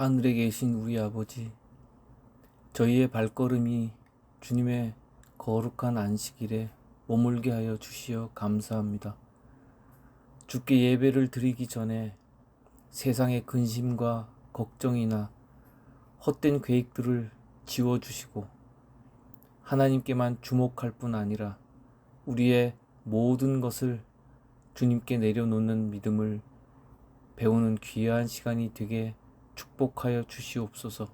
하늘에 계신 우리 아버지, 저희의 발걸음이 주님의 거룩한 안식일에 머물게 하여 주시어 감사합니다. 주께 예배를 드리기 전에 세상의 근심과 걱정이나 헛된 계획들을 지워주시고 하나님께만 주목할 뿐 아니라 우리의 모든 것을 주님께 내려놓는 믿음을 배우는 귀한 시간이 되게 축복하여 주시옵소서.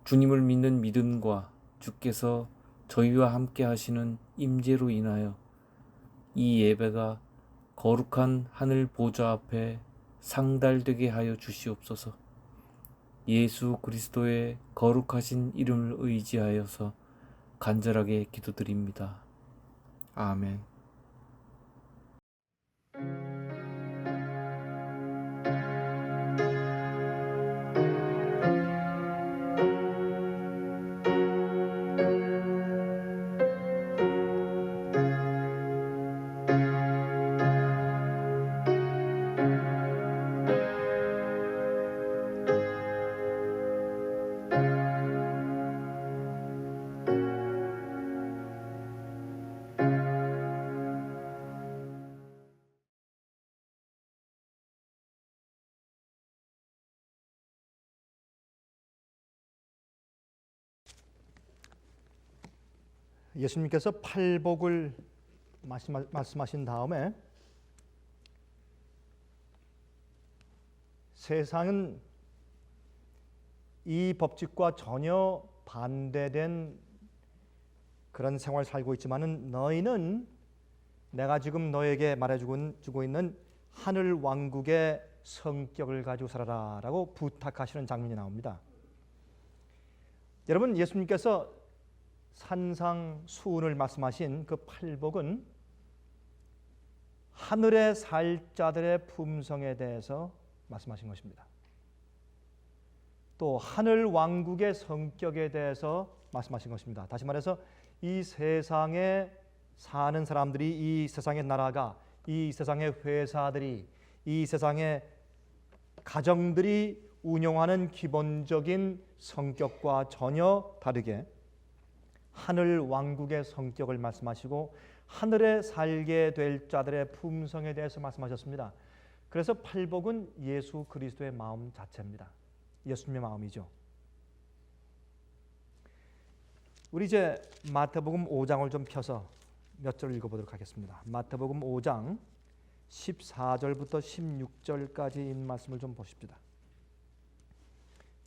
주님을 믿는 믿음과 주께서 저희와 함께 하시는 임재로 인하여 이 예배가 거룩한 하늘 보좌 앞에 상달되게 하여 주시옵소서. 예수 그리스도의 거룩하신 이름을 의지하여서 간절하게 기도드립니다. 아멘. 예수님께서 팔복을 말씀하신 다음에 세상은 이 법칙과 전혀 반대된 그런 생활을 살고 있지만은 너희는 내가 지금 너에게 말해주고 있는 하늘 왕국의 성격을 가지고 살아라 라고 부탁하시는 장면이 나옵니다. 여러분, 예수님께서 산상수훈을 말씀하신 그 팔복은 하늘에 살 자들의 품성에 대해서 말씀하신 것입니다. 또 하늘 왕국의 성격에 대해서 말씀하신 것입니다. 다시 말해서 이 세상에 사는 사람들이, 이 세상의 나라가, 이 세상의 회사들이, 이 세상의 가정들이 운영하는 기본적인 성격과 전혀 다르게 하늘 왕국의 성격을 말씀하시고 하늘에 살게 될 자들의 품성에 대해서 말씀하셨습니다. 그래서 팔복은 예수 그리스도의 마음 자체입니다. 예수님의 마음이죠. 우리 이제 마태복음 5장을 좀 펴서 몇 절 읽어보도록 하겠습니다. 마태복음 5장 14절부터 16절까지인 말씀을 좀 보십시다.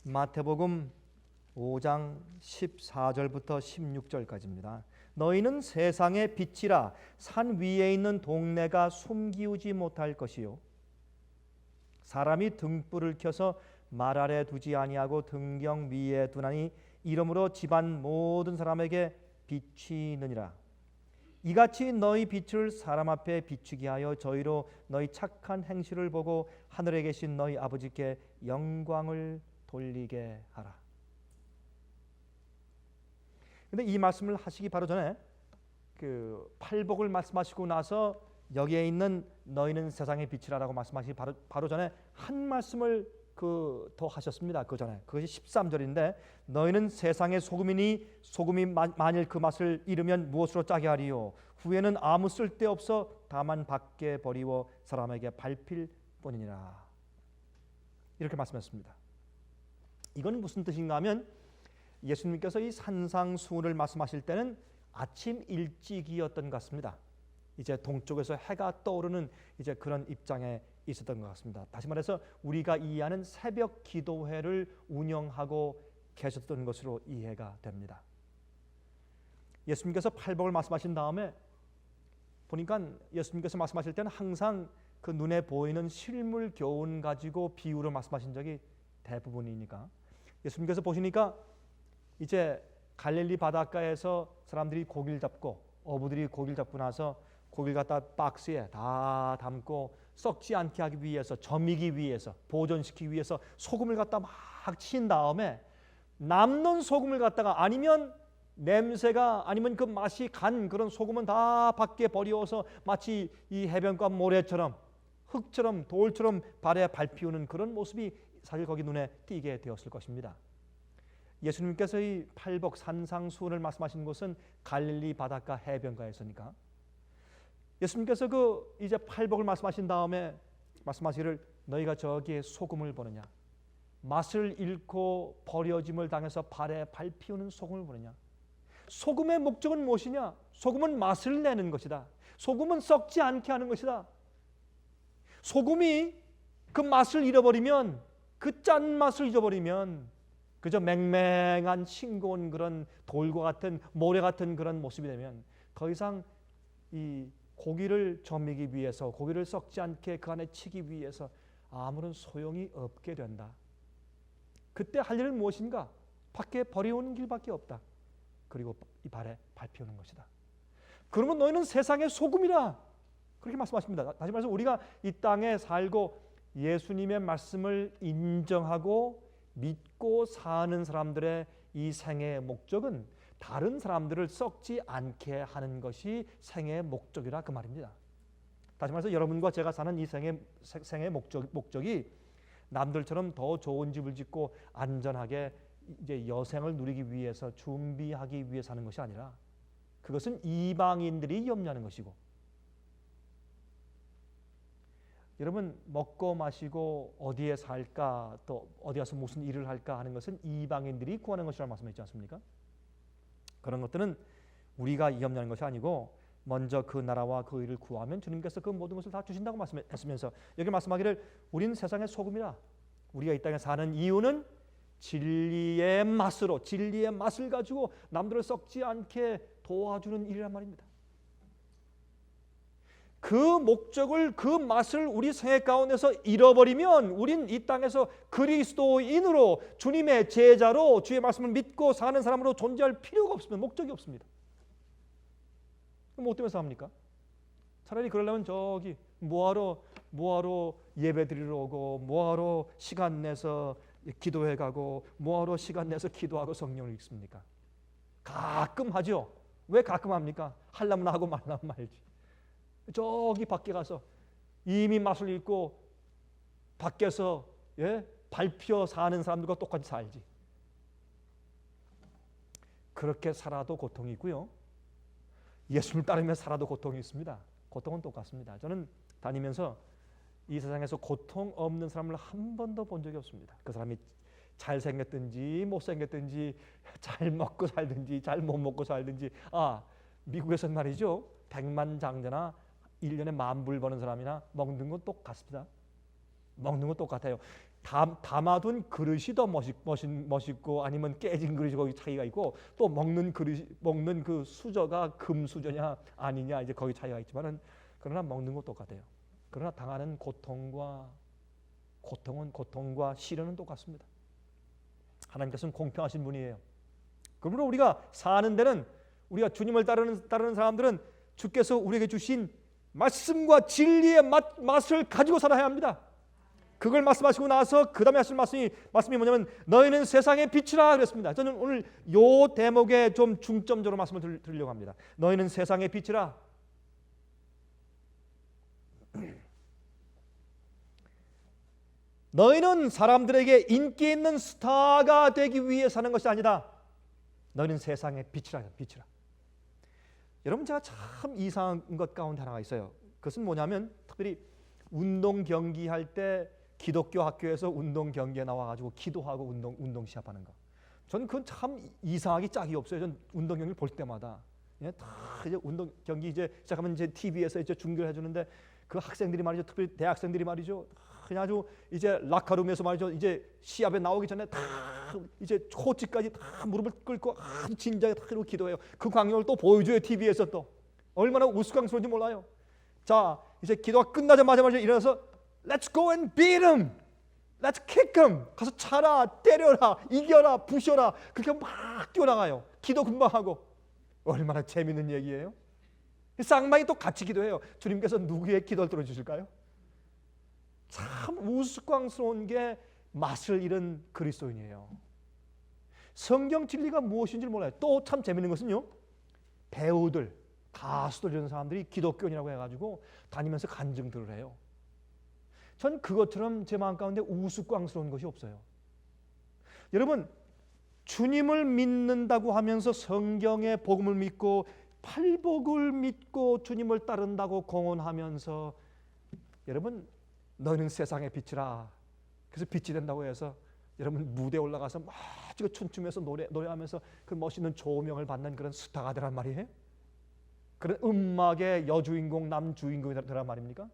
마태복음 5장 14절부터 16절까지입니다. 너희는 세상의 빛이라. 산 위에 있는 동네가 숨기우지 못할 것이요 사람이 등불을 켜서 말 아래 두지 아니하고 등경 위에 두나니 이러므로 집안 모든 사람에게 빛이 있느니라. 이같이 너희 빛을 사람 앞에 비추게 하여 저희로 너희 착한 행실을 보고 하늘에 계신 너희 아버지께 영광을 돌리게 하라. 근데 이 말씀을 하시기 바로 전에 그 팔복을 말씀하시고 나서 여기에 있는 너희는 세상의 빛이라라고 말씀하시기 바로 전에 한 말씀을 더 하셨습니다. 그 전에 그것이 13절인데 너희는 세상의 소금이니 소금이 만일 그 맛을 잃으면 무엇으로 짜게 하리요 후에는 아무 쓸데없어 다만 밖에 버리워 사람에게 밟힐 뿐이니라. 이렇게 말씀했습니다. 이건 무슨 뜻인가 하면 예수님께서 이 산상수훈을 말씀하실 때는 아침 일찍이었던 것 같습니다. 이제 동쪽에서 해가 떠오르는 이제 그런 입장에 있었던 것 같습니다. 다시 말해서 우리가 이해하는 새벽 기도회를 운영하고 계셨던 것으로 이해가 됩니다. 예수님께서 팔복을 말씀하신 다음에 보니까 예수님께서 말씀하실 때는 항상 그 눈에 보이는 실물 교훈 가지고 비유를 말씀하신 적이 대부분이니까 예수님께서 보시니까 이제 갈릴리 바닷가에서 사람들이 고기를 잡고 어부들이 고기를 잡고 나서 고기를 갖다 박스에 다 담고 썩지 않게 하기 위해서 점이기 위해서 보존시키기 위해서 소금을 갖다 막 친 다음에 남는 소금을 갖다가 아니면 냄새가 아니면 그 맛이 간 그런 소금은 다 밖에 버려서 마치 이 해변가 모래처럼 흙처럼 돌처럼 발에 밟히우는 그런 모습이 사실 거기 눈에 띄게 되었을 것입니다. 예수님께서 이 팔복 산상수훈을 말씀하신 곳은 갈릴리 바닷가 해변가에서니까 예수님께서 그 이제 팔복을 말씀하신 다음에 말씀하시기를 너희가 저기에 소금을 보느냐 맛을 잃고 버려짐을 당해서 발에 밟히우는 소금을 보느냐. 소금의 목적은 무엇이냐? 소금은 맛을 내는 것이다. 소금은 썩지 않게 하는 것이다. 소금이 그 맛을 잃어버리면 그 짠맛을 잊어버리면 그저 맹맹한 싱거운 그런 돌과 같은 모래 같은 그런 모습이 되면 더 이상 이 고기를 점이기 위해서 고기를 썩지 않게 그 안에 치기 위해서 아무런 소용이 없게 된다. 그때 할 일은 무엇인가? 밖에 버려오는 길밖에 없다. 그리고 이 발에 밟히는 것이다. 그러면 너희는 세상의 소금이라 그렇게 말씀하십니다. 다시 말해서 우리가 이 땅에 살고 예수님의 말씀을 인정하고 믿고 사는 사람들의 이 생애의 목적은 다른 사람들을 썩지 않게 하는 것이 생애의 목적이라 그 말입니다. 다시 말해서 여러분과 제가 사는 이 생애의 목적이 남들처럼 더 좋은 집을 짓고 안전하게 이제 여생을 누리기 위해서 준비하기 위해 사는 것이 아니라 그것은 이방인들이 염려하는 것이고 여러분 먹고 마시고 어디에 살까 또 어디 가서 무슨 일을 할까 하는 것은 이방인들이 구하는 것이라고 말씀했지 않습니까? 그런 것들은 우리가 염려하는 것이 아니고 먼저 그 나라와 그 일을 구하면 주님께서 그 모든 것을 다 주신다고 말씀했으면서 여기 말씀하기를 우리는 세상의 소금이라 우리가 이 땅에 사는 이유는 진리의 맛을 가지고 남들을 썩지 않게 도와주는 일이란 말입니다. 그 목적을 그 맛을 우리 생애 가운데서 잃어버리면 우린 이 땅에서 그리스도인으로 주님의 제자로 주의 말씀을 믿고 사는 사람으로 존재할 필요가 없습니다. 목적이 없습니다. 그럼 뭐 때문에 삽니까? 차라리 그러려면 저기 뭐하러 예배 드리러 오고 뭐하러 시간 내서 기도해 가고 뭐하러 시간 내서 기도하고 성령을 읽습니까? 가끔 하죠. 왜 가끔 합니까? 하려면 하고 말라면 말지. 저기 밖에 가서 이미 맛을 잃고 밖에서 밟혀 사는 사람들과 똑같이 살지. 그렇게 살아도 고통이 있고요. 예수를 따르며 살아도 고통이 있습니다. 고통은 똑같습니다. 저는 다니면서 이 세상에서 고통 없는 사람을 한 번도 본 적이 없습니다. 그 사람이 잘생겼든지 못생겼든지 잘 먹고 살든지 잘 못 먹고 살든지 미국에서는 말이죠. 백만장자나 1년에 10,000불 버는 사람이나 먹는 건 똑같습니다. 먹는 건 똑같아요. 담아둔 그릇이 더 멋있고 아니면 깨진 그릇이 거기 차이가 있고 또 먹는 그 수저가 금 수저냐 아니냐 이제 거기 차이가 있지만은 그러나 먹는 건 똑같아요. 그러나 당하는 고통과 시련은 똑같습니다. 하나님께서는 공평하신 분이에요. 그러므로 우리가 사는 데는 우리가 주님을 따르는 사람들은 주께서 우리에게 주신 말씀과 진리의 맛을 가지고 살아야 합니다. 그걸 말씀하시고 나서 그 다음에 하실 말씀이 뭐냐면 너희는 세상의 빛이라 그랬습니다. 저는 오늘 이 대목에 좀 중점적으로 말씀을 드리려고 합니다. 너희는 세상의 빛이라. 너희는 사람들에게 인기 있는 스타가 되기 위해 사는 것이 아니다. 너희는 세상의 빛이라. 빛이라. 여러분, 제가 참 이상한 것 가운데 하나가 있어요. 그것은 뭐냐면 특별히 운동 경기 할 때 기독교 학교에서 운동 경기에 나와가지고 기도하고 운동 시합하는 거. 저는 그건 참 이상하기 짝이 없어요. 전 운동 경기를 볼 때마다 다 이제 운동 경기 이제 시작하면 이제 TV에서 이제 중계를 해주는데 그 학생들이 말이죠, 특별히 대학생들이 말이죠, 그냥 아주 이제 라카룸에서 말이죠, 이제 시합에 나오기 전에 다 이제 초치까지 다 무릎을 꿇고 아주 진지하게 다 이러고 기도해요. 그 광경을 또 보여줘요, TV에서. 또 얼마나 우스꽝스러운지 몰라요. 자, 이제 기도가 끝나자마자 일어나서 Let's go and beat him. Let's kick him. 가서 차라, 때려라, 이겨라, 부셔라. 그렇게 막 뛰어나가요. 기도 금방 하고. 얼마나 재밌는 얘기예요. 쌍방이 또 같이 기도해요. 주님께서 누구의 기도를 들어주실까요? 참 우스꽝스러운 게 맛을 잃은 그리스도인이에요. 성경 진리가 무엇인지 몰라요. 또 참 재밌는 것은요, 배우들, 가수들 이런 사람들이 기독교인이라고 해가지고 다니면서 간증들을 해요. 전 그것처럼 제 마음 가운데 우스꽝스러운 것이 없어요. 여러분, 주님을 믿는다고 하면서 성경의 복음을 믿고 팔복을 믿고 주님을 따른다고 공언하면서, 여러분, 너희는 세상의 빛이라. 그래서 빛이 된다고 해서 여러분 무대에 올라가서 막 춤추면서 노래하면서 그 멋있는 조명을 받는 그런 스타가 되란 말이에요? 그런 음악의 여주인공, 남주인공이 되란 말입니까?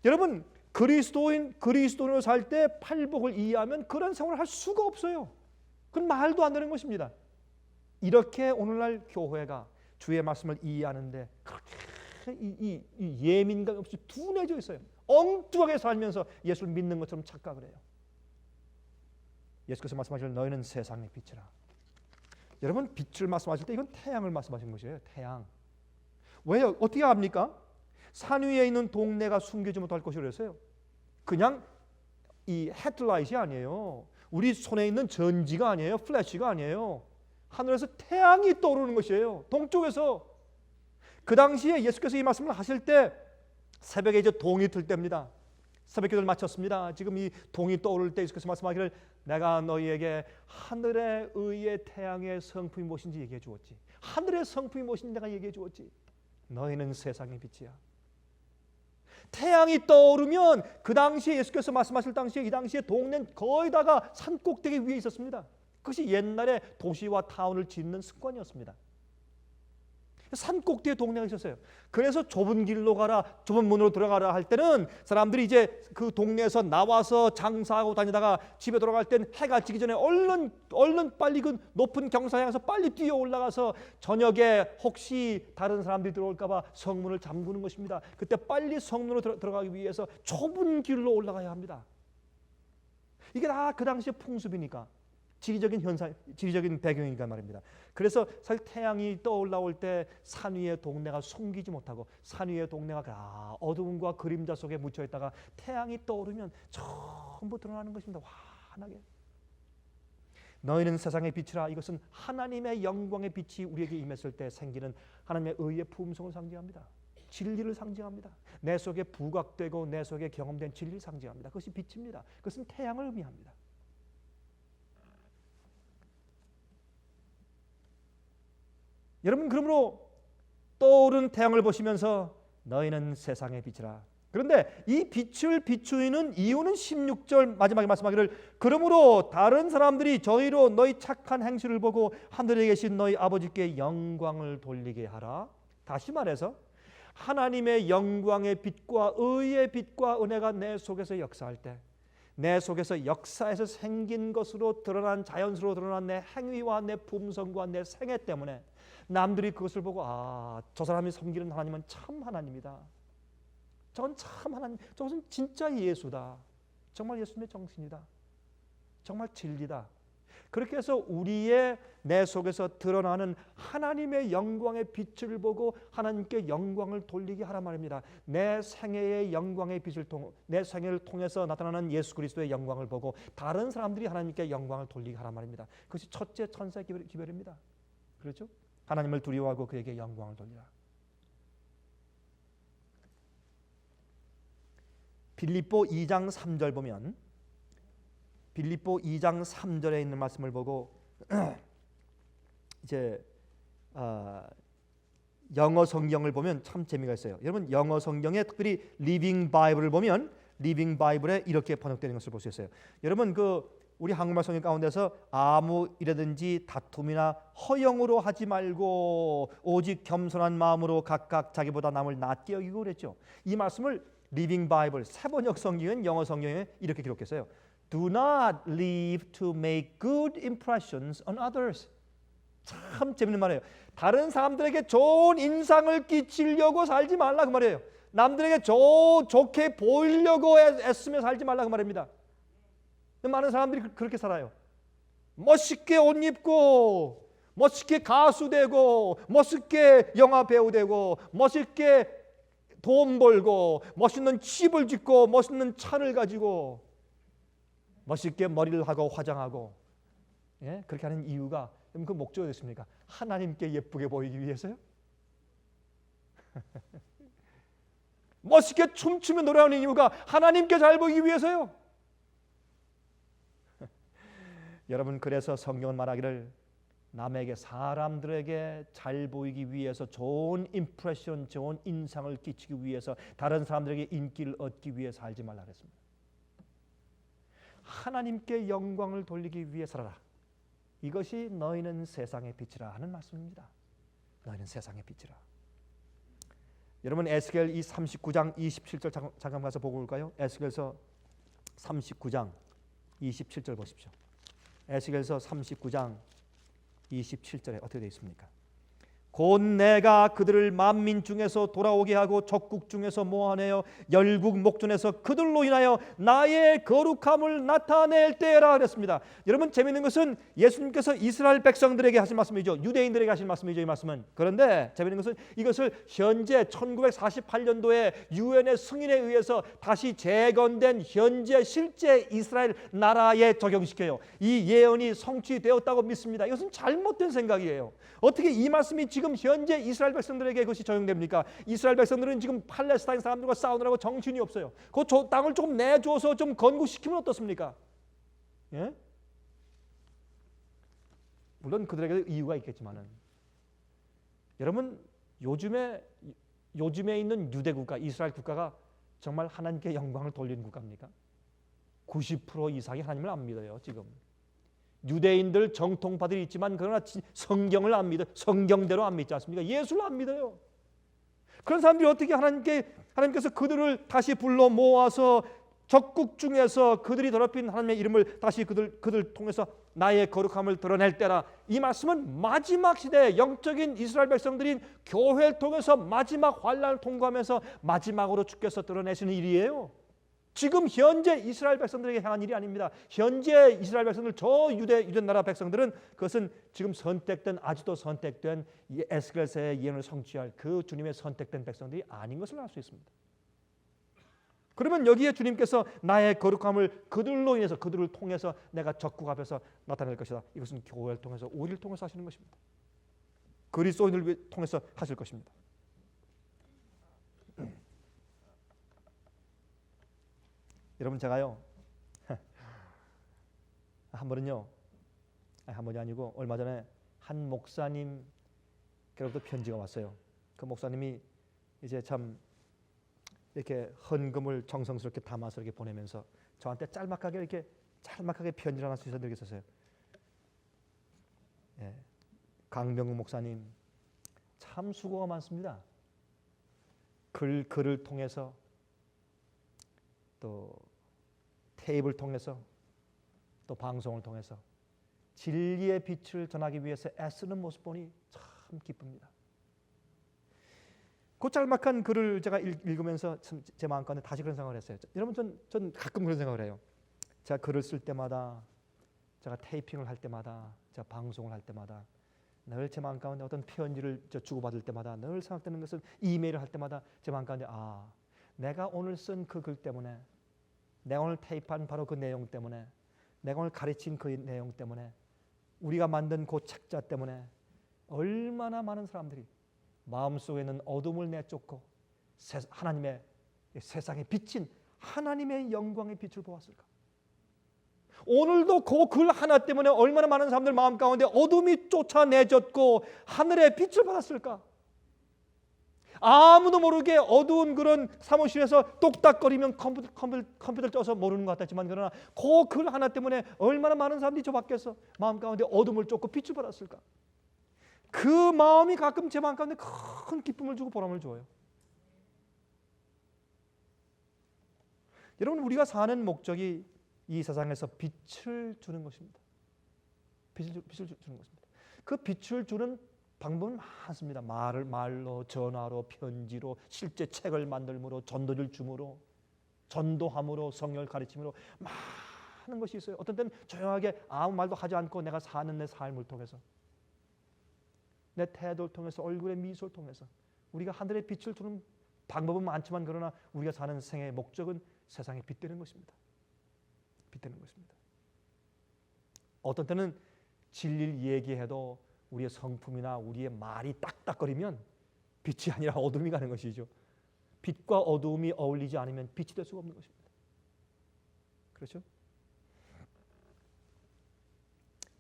여러분, 그리스도인으로 살 때 팔복을 이해하면 그런 생활을 할 수가 없어요. 그건 말도 안 되는 것입니다. 이렇게 오늘날 교회가 주의 말씀을 이해하는데 그렇게 이 예민감 없이 둔해져 있어요. 엉뚱하게 살면서 예수를 믿는 것처럼 착각을 해요. 예수께서 말씀하실 너희는 세상의 빛이라. 여러분, 빛을 말씀하실 때 이건 태양을 말씀하신 것이에요. 태양. 왜요? 어떻게 합니까? 산 위에 있는 동네가 숨기지 못할 것이라 그랬어요. 그냥 이 헤드라이트이 아니에요. 우리 손에 있는 전지가 아니에요. 플래시가 아니에요. 하늘에서 태양이 떠오르는 것이에요. 동쪽에서. 그 당시에 예수께서 이 말씀을 하실 때 새벽에 이제 동이 들 때입니다. 새벽 기도를 마쳤습니다. 지금 이 동이 떠오를 때 예수께서 말씀하기를 내가 너희에게 하늘의 의의 태양의 성품이 무엇인지 얘기해 주었지. 하늘의 성품이 무엇인지 내가 얘기해 주었지. 너희는 세상의 빛이야. 태양이 떠오르면 그 당시에 예수께서 말씀하실 당시에 이 당시에 동네는 거의 다가 산 꼭대기 위에 있었습니다. 그것이 옛날에 도시와 타운을 짓는 습관이었습니다. 산 꼭대기에 동네가 있었어요. 그래서 좁은 길로 가라, 좁은 문으로 들어가라 할 때는 사람들이 이제 그 동네에서 나와서 장사하고 다니다가 집에 돌아갈 땐 해가 지기 전에 얼른 빨리 그 높은 경사 향해서 빨리 뛰어 올라가서 저녁에 혹시 다른 사람들이 들어올까 봐 성문을 잠그는 것입니다. 그때 빨리 성문으로 들어가기 위해서 좁은 길로 올라가야 합니다. 이게 다 그 당시의 풍습이니까, 지리적인 현상, 지리적인 배경이니까 말입니다. 그래서 사실 태양이 떠올라올 때 산 위의 동네가 숨기지 못하고 산 위의 동네가 어두움과 그림자 속에 묻혀 있다가 태양이 떠오르면 전부 드러나는 것입니다. 환하게. 너희는 세상의 빛이라. 이것은 하나님의 영광의 빛이 우리에게 임했을 때 생기는 하나님의 의의 품성을 상징합니다. 진리를 상징합니다. 내 속에 부각되고 내 속에 경험된 진리를 상징합니다. 그것이 빛입니다. 그것은 태양을 의미합니다. 여러분, 그러므로 떠오른 태양을 보시면서 너희는 세상의 빛이라. 그런데 이 빛을 비추는 이유는 16절 마지막에 말씀하기를 그러므로 다른 사람들이 저희로 너희 착한 행실을 보고 하늘에 계신 너희 아버지께 영광을 돌리게 하라. 다시 말해서 하나님의 영광의 빛과 의의 빛과 은혜가 내 속에서 역사할 때, 내 속에서 역사에서 생긴 것으로 드러난, 자연스러워 드러난 내 행위와 내 품성과 내 생애 때문에 남들이 그것을 보고 저 사람이 섬기는 하나님은 참 하나님이다. 저건 참 하나님, 저것은 진짜 예수다. 정말 예수님의 정신이다. 정말 진리다. 그렇게 해서 우리의 내 속에서 드러나는 하나님의 영광의 빛을 보고 하나님께 영광을 돌리게 하란 말입니다. 내 생애의 영광의 빛을 내 생애를 통해서 나타나는 예수 그리스도의 영광을 보고 다른 사람들이 하나님께 영광을 돌리게 하란 말입니다. 그것이 첫째 천사의 기별입니다. 그렇죠? 하나님을 두려워하고 그에게 영광을 돌리라. 빌립보 2장 3절 보면 빌립보 2장 3절에 있는 말씀을 보고 이제 영어 성경을 보면 참 재미가 있어요. 여러분 영어 성경에 특별히 리빙 바이블을 보면 리빙 바이블에 이렇게 번역되는 것을 볼 수 있어요. 여러분 우리 한국말 성경 가운데서 아무 일이든지 다툼이나 허영으로 하지 말고 오직 겸손한 마음으로 각각 자기보다 남을 낮게 여기고 그랬죠. 이 말씀을 리빙 바이블 새번역 성경은 영어 성경에 이렇게 기록했어요. Do not live to make good impressions on others. 참 재밌는 말이에요. 다른 사람들에게 좋은 인상을 끼치려고 살지 말라 그 말이에요. 남들에게 좋게 보이려고 애쓰며 살지 말라 그 말입니다. 많은 사람들이 그렇게 살아요. 멋있게 옷 입고 멋있게 가수 되고 멋있게 영화 배우 되고 멋있게 돈 벌고 멋있는 집을 짓고 멋있는 차를 가지고 멋있게 머리를 하고 화장하고 그렇게 하는 이유가 그 목적이 있습니까? 하나님께 예쁘게 보이기 위해서요? 멋있게 춤추며 노래하는 이유가 하나님께 잘 보이기 위해서요? 여러분 그래서 성경은 말하기를 남에게 사람들에게 잘 보이기 위해서 좋은 임프레션, 좋은 인상을 끼치기 위해서 다른 사람들에게 인기를 얻기 위해 살지 말라 그랬습니다. 하나님께 영광을 돌리기 위해 살아라. 이것이 너희는 세상의 빛이라 하는 말씀입니다. 너희는 세상의 빛이라. 여러분 에스겔 이 39장 27절 잠깐 가서 보고 올까요? 에스겔서 39장 27절 보십시오. 에스겔서 39장 27절에 어떻게 되어 있습니까? 곧 내가 그들을 만민 중에서 돌아오게 하고 적국 중에서 모아내어 열국 목전에서 그들로 인하여 나의 거룩함을 나타낼 때라 그랬습니다. 여러분 재미있는 것은 예수님께서 이스라엘 백성들에게 하신 말씀이죠. 유대인들에게 하신 말씀이죠. 이 말씀은. 그런데 재미있는 것은 이것을 현재 1948년도에 유엔의 승인에 의해서 다시 재건된 현재 실제 이스라엘 나라에 적용시켜요. 이 예언이 성취되었다고 믿습니다. 이것은 잘못된 생각이에요. 어떻게 이 말씀이 지금 현재 이스라엘 백성들에게 그것이 적용됩니까? 이스라엘 백성들은 지금 팔레스타인 사람들과 싸우느라고 정신이 없어요. 그 땅을 조금 내줘서 좀 건국시키면 어떻습니까? 예? 물론 그들에게 이유가 있겠지만은 여러분 요즘에 있는 유대 국가, 이스라엘 국가가 정말 하나님께 영광을 돌리는 국가입니까? 90% 이상이 하나님을 안 믿어요 지금. 유대인들 정통파들이 있지만 그러나 성경을 안 믿어요. 성경대로 안 믿지 않습니까? 예수를 안 믿어요. 그런 사람들이 어떻게 하나님께서 그들을 다시 불러 모아서 적국 중에서 그들이 더럽힌 하나님의 이름을 다시 그들 통해서 나의 거룩함을 드러낼 때라. 이 말씀은 마지막 시대에 영적인 이스라엘 백성들인 교회를 통해서 마지막 환난을 통과하면서 마지막으로 주께서 드러내시는 일이에요. 지금 현재 이스라엘 백성들에게 향한 일이 아닙니다. 현재 이스라엘 백성들, 저 유대 나라 백성들은 그것은 지금 아직도 선택된 이 에스겔서의 예언을 성취할 그 주님의 선택된 백성들이 아닌 것을 알 수 있습니다. 그러면 여기에 주님께서 나의 거룩함을 그들로 인해서 그들을 통해서 내가 적국 앞에서 나타낼 것이다. 이것은 교회를 통해서 우리를 통해서 하시는 것입니다. 그리스도인을 통해서 하실 것입니다. 여러분 제가요 한 번이 아니고 얼마 전에 한 목사님께로부터 편지가 왔어요. 그 목사님이 이제 참 이렇게 헌금을 정성스럽게 담아서 이렇게 보내면서 저한테 짤막하게 편지를 하나 쓰셔서 이렇게 썼어요. 예, 강병국 목사님 참 수고가 많습니다. 글을 통해서 또 테이프를 통해서 또 방송을 통해서 진리의 빛을 전하기 위해서 애쓰는 모습 보니 참 기쁩니다. 그 짤막한 글을 제가 읽으면서 제 마음가운데 다시 그런 생각을 했어요. 여러분 전 가끔 그런 생각을 해요. 제가 글을 쓸 때마다 제가 테이핑을 할 때마다, 제가 방송을 할 때마다, 늘 제 마음 가운데 어떤 편지를 주고받을 때마다 늘 생각되는 것은, 이메일을 할 때마다 제 마음 가운데 내가 오늘 쓴 그 글 때문에, 내가 오늘 테이프한 바로 그 내용 때문에, 내가 오늘 가르친 그 내용 때문에, 우리가 만든 그 책자 때문에 얼마나 많은 사람들이 마음속에 있는 어둠을 내쫓고 하나님의 세상에 비친 하나님의 영광의 빛을 보았을까? 오늘도 그 글 하나 때문에 얼마나 많은 사람들 마음 가운데 어둠이 쫓아내졌고 하늘의 빛을 받았을까? 아무도 모르게 어두운 그런 사무실에서 똑딱거리면 컴퓨터를 떠서 모르는 것 같았지만, 그러나 그 글 하나 때문에 얼마나 많은 사람들이 저 밖에서 마음 가운데 어둠을 쫓고 빛을 받았을까? 그 마음이 가끔 제 마음 가운데 큰 기쁨을 주고 보람을 줘요. 여러분, 우리가 사는 목적이 이 세상에서 빛을 주는 것입니다. 빛을 주는 것입니다. 그 빛을 주는 방법은 많습니다. 말로, 전화로, 편지로, 실제 책을 만들므로, 전도를 줌으로, 전도함으로, 성령을 가르침으로 많은 것이 있어요. 어떤 때는 조용하게 아무 말도 하지 않고 내가 사는 내 삶을 통해서, 내 태도를 통해서, 얼굴의 미소를 통해서 우리가 하늘의 빛을 주는 방법은 많지만, 그러나 우리가 사는 생의 목적은 세상에 빛되는 것입니다. 빛되는 것입니다. 어떤 때는 진리를 얘기해도 우리의 성품이나 우리의 말이 딱딱거리면 빛이 아니라 어둠이 가는 것이죠. 빛과 어둠이 어울리지 않으면 빛이 될 수가 없는 것입니다. 그렇죠?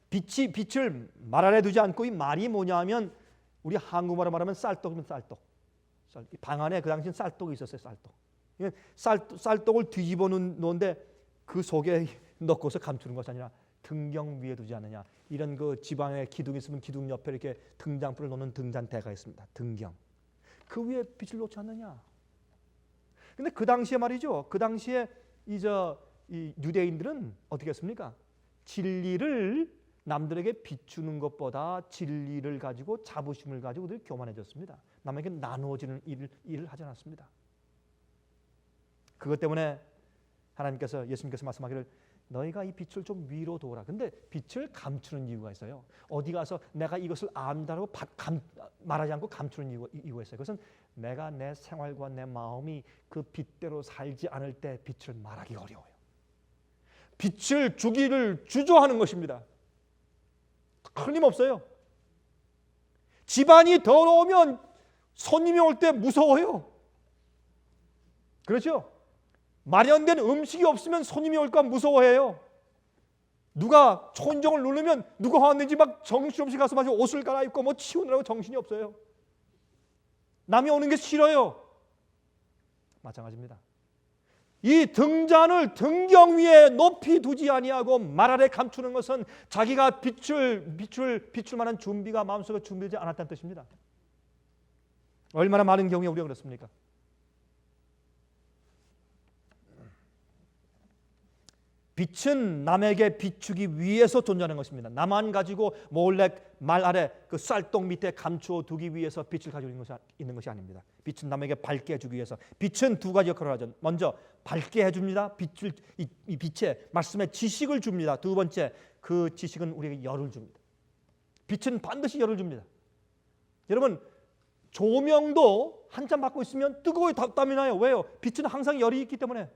빛을 말 안에 두지 않고, 이 말이 뭐냐면 우리 한국말로 말하면 쌀떡이면 쌀떡. 방 안에 그 당시엔 쌀떡이 있었어요. 쌀떡을 뒤집어 놓는데 그 속에 넣고서 감추는 것이 아니라 등경 위에 두지 않느냐. 이런 그 지방에 기둥이 있으면 기둥 옆에 이렇게 등잔불을 놓는 등잔대가 있습니다. 등경. 그 위에 빛을 놓지 않느냐. 근데 그 당시에 말이죠. 그 당시에 이 유대인들은 어떻게 했습니까? 진리를 남들에게 비추는 것보다 진리를 가지고, 자부심을 가지고 늘 교만해졌습니다. 남에게 나누어지는 일을 하지 않았습니다. 그것 때문에 예수님께서 말씀하기를 너희가 이 빛을 좀 위로 도우라. 근데 빛을 감추는 이유가 있어요. 어디 가서 내가 이것을 안다고 말하지 않고 감추는 이유가 있어요. 그것은 내가 내 생활과 내 마음이 그 빛대로 살지 않을 때 빛을 말하기 어려워요. 빛을 주기를 주저하는 것입니다. 틀림없어요. 집안이 더러우면 손님이 올 때 무서워요. 그렇죠? 마련된 음식이 없으면 손님이 올까 무서워해요. 누가 초인종을 누르면 누가 왔는지 막 정신없이 가서 마치 옷을 갈아입고 뭐 치우느라고 정신이 없어요. 남이 오는 게 싫어요. 마찬가지입니다. 이 등잔을 등경 위에 높이 두지 아니하고 말 아래 감추는 것은 자기가 빛을 만한 준비가 마음속에 준비되지 않았다는 뜻입니다. 얼마나 많은 경우에 우리가 그렇습니까? 빛은 남에게 비추기 위해서 존재하는 것입니다. 나만 가지고 몰래 말 아래 그 쌀떡 밑에 감추어 두기 위해서 빛을 가지고 있는 것이 아닙니다. 빛은 남에게 밝게 해주기 위해서. 빛은 두 가지 역할을 하죠. 먼저 밝게 해줍니다. 이 빛에 말씀의 지식을 줍니다. 두 번째, 그 지식은 우리에게 열을 줍니다. 빛은 반드시 열을 줍니다. 여러분, 조명도 한참 받고 있으면 뜨거워 땀이 나요. 왜요? 빛은 항상 열이 있기 때문에.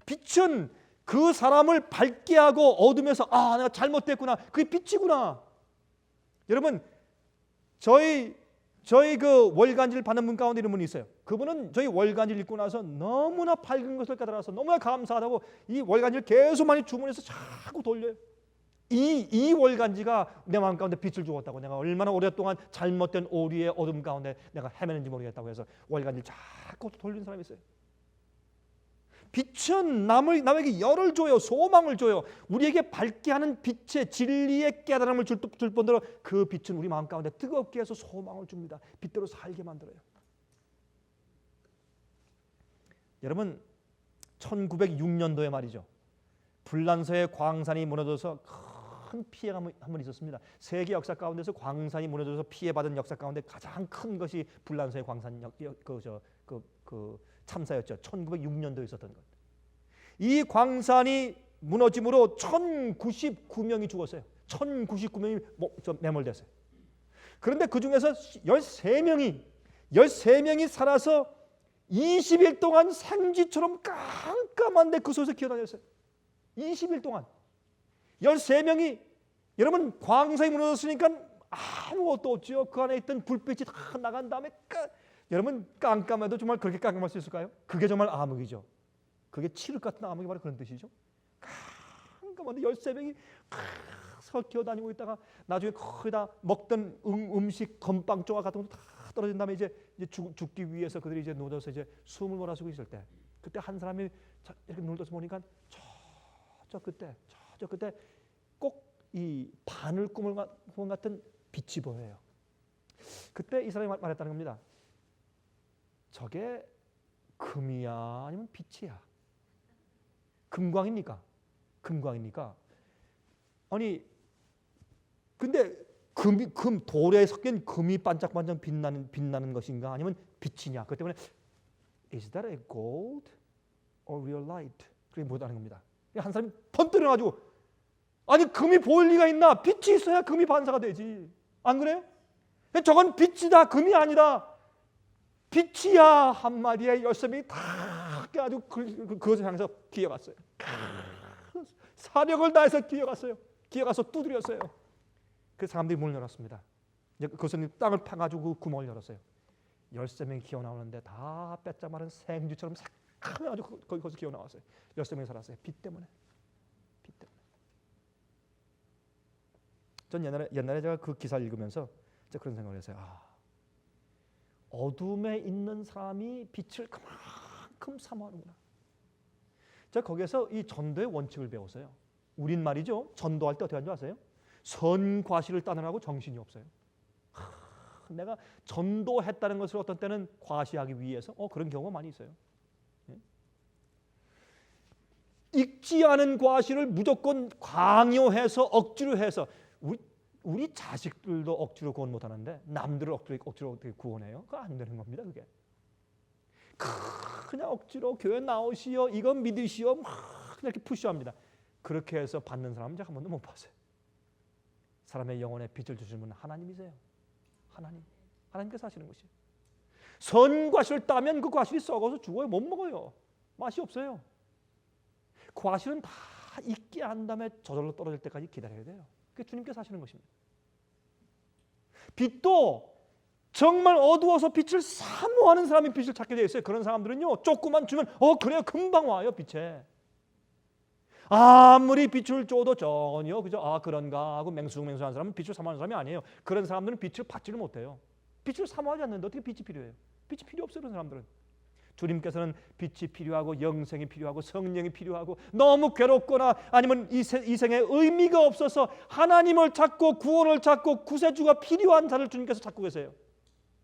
빛은 그 사람을 밝게 하고 어둠에서 내가 잘못됐구나. 그게 빛이구나. 여러분, 저희 그 월간지를 받는 분 가운데 이런 분이 있어요. 그분은 저희 월간지를 읽고 나서 너무나 밝은 것을 깨달아서 너무나 감사하다고 이 월간지를 계속 많이 주문해서 자꾸 돌려요. 이 월간지가 내 마음 가운데 빛을 주었다고, 내가 얼마나 오랫동안 잘못된 오류의 어둠 가운데 내가 헤매는지 모르겠다고 해서 월간지를 자꾸 돌리는 사람이 있어요. 빛은 남에게 열을 줘요. 소망을 줘요. 우리에게 밝게 하는 빛의 진리의 깨달음을 줄 뿐더러 그 빛은 우리 마음 가운데 뜨겁게 해서 소망을 줍니다. 빛대로 살게 만들어요. 여러분, 1906년도에 말이죠. 불란서의 광산이 무너져서 큰 피해가 한 번 있었습니다. 세계 역사 가운데서 광산이 무너져서 피해받은 역사 가운데 가장 큰 것이 불란서의 광산 참사였죠. 1906년도에 있었던 것. 이 광산이 무너짐으로 1099명이 죽었어요. 1099명이 매몰됐어요. 그런데 그 중에서 13명이 살아서 20일 동안 생쥐처럼 깜깜한데 그 속에서 기어다녔어요. 20일 동안. 13명이, 여러분, 광석이 무너졌으니까 아무것도 없죠. 그 안에 있던 불빛이 다 나간 다음에 여러분, 깜깜해도 정말 그렇게 깜깜할 수 있을까요? 그게 정말 암흑이죠. 그게 칠흑 같은 암흑이 바로 그런 뜻이죠. 깜깜한데 13명이 서 기어다니고 있다가 나중에 거의 다 먹던 음식 건빵 조각 같은 것도 다 떨어진 다음에 이제 죽기 위해서 그들이 이제 누워서 이제 숨을 몰아쉬고 있을 때, 그때 한 사람이 이렇게 눈을 떠서 보니까 저 끝에 꼭 이 바늘 구멍 같은 빛이 보여요. 그때 이 사람이 말했다는 겁니다. 저게 금이야 아니면 빛이야? 금광입니까? 아니 근데 돌에 섞인 금이 반짝반짝 빛나는 것인가 아니면 빛이냐? 그 때문에 is that a gold or real light? 그게 뭐다는 겁니다. 한 사람이 번뜩 일어나가지고, 아니 금이 보일 리가 있나? 빛이 있어야 금이 반사가 되지. 안 그래요? 저건 빛이다, 금이 아니다. 빛이야 한마디에 13명이 다 깨가지고 그것을 향해서 기어갔어요. 사력을 다해서 기어가서 두드렸어요. 그 사람들이 문을 열었습니다. 그것은 땅을 파가지고 그 구멍을 열었어요. 13명이 기어 나오는데 다 빼짝 마른 생쥐처럼 새카매가지고 거기서 기어 나왔어요. 13명이 살았어요. 빛 때문에. 전 옛날에 제가 그 기사를 읽으면서 그런 생각을 했어요. 어둠에 있는 사람이 빛을 그만큼 사모하는구나. 제가 거기에서 이 전도의 원칙을 배웠어요. 우린 말이죠, 전도할 때 어떻게 하는 줄 아세요? 선과실을 따느라고 정신이 없어요. 내가 전도했다는 것을 어떤 때는 과시하기 위해서 그런 경우가 많이 있어요. 읽지 않은 과실을 무조건 강요해서 억지로 해서, 우리 자식들도 억지로 구원 못하는데 남들을 억지로 어떻게 구원해요? 그거 안 되는 겁니다. 그게 그냥 억지로 교회 나오시오, 이건 믿으시오, 막 이렇게 푸시합니다. 그렇게 해서 받는 사람은 제가 한 번도 못 봤어요. 사람의 영혼에 빛을 주시는 분은 하나님이세요. 하나님께서 하시는 것이에요. 선과실을 따면 그 과실이 썩어서 죽어요. 못 먹어요. 맛이 없어요. 과실은 다 익게 한 다음에 저절로 떨어질 때까지 기다려야 돼요. 그게 주님께서 하시는 것입니다. 빛도 정말 어두워서 빛을 사모하는 사람이 빛을 찾게 되어 있어요. 그런 사람들은요, 조금만 주면 그래요, 금방 와요. 빛에 아무리 빛을 줘도 전혀 그저 그런가 하고 맹수한 사람은 빛을 사모하는 사람이 아니에요. 그런 사람들은 빛을 받지를 못해요. 빛을 사모하지 않는데 어떻게 빛이 필요해요? 빛이 필요 없어요. 그런 사람들은. 주님께서는 빛이 필요하고 영생이 필요하고 성령이 필요하고 너무 괴롭거나 아니면 이 생에 의미가 없어서 하나님을 찾고 구원을 찾고 구세주가 필요한 자를 주님께서 찾고 계세요.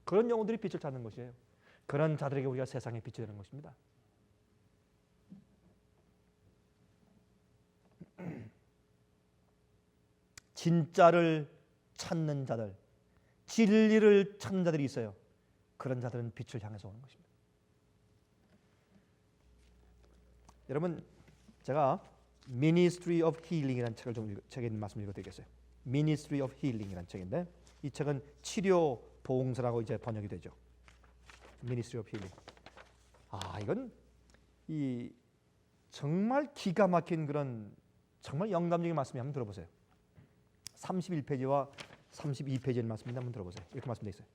그런 영혼들이 빛을 찾는 것이에요. 그런 자들에게 우리가 세상의 빛이 되는 것입니다. 진짜를 찾는 자들, 진리를 찾는 자들이 있어요. 그런 자들은 빛을 향해서 오는 것입니다. 여러분, 제가 Ministry of Healing이라는 책에 있는 말씀을 읽어드리겠어요. Ministry of Healing이라는 책인데, 이 책은 치료 봉사라고 이제 번역이 되죠. Ministry of Healing. 이건 이 정말 기가 막힌 그런 정말 영감적인 말씀이, 한번 들어보세요. 31페이지와 32페이지의 말씀인데 한번 들어보세요. 이렇게 말씀되어 있어요.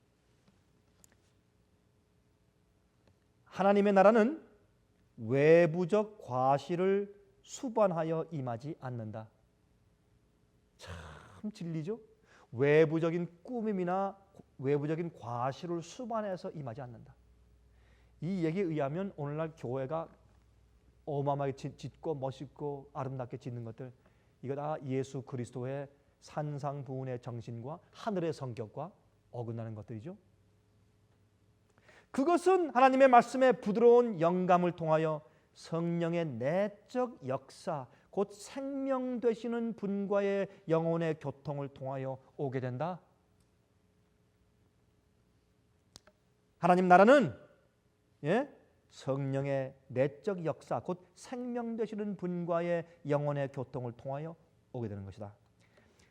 하나님의 나라는 외부적 과실을 수반하여 임하지 않는다. 참 진리죠? 외부적인 꾸밈이나 외부적인 과실을 수반해서 임하지 않는다. 이 얘기에 의하면 오늘날 교회가 어마어마하게 짓고 멋있고 아름답게 짓는 것들, 이거 다 예수 그리스도의 산상부훈의 정신과 하늘의 성격과 어긋나는 것들이죠. 그것은 하나님의 말씀에 부드러운 영감을 통하여 성령의 내적 역사, 곧 생명 되시는 분과의 영혼의 교통을 통하여 오게 된다. 하나님 나라는 성령의 내적 역사, 곧 생명 되시는 분과의 영혼의 교통을 통하여 오게 되는 것이다.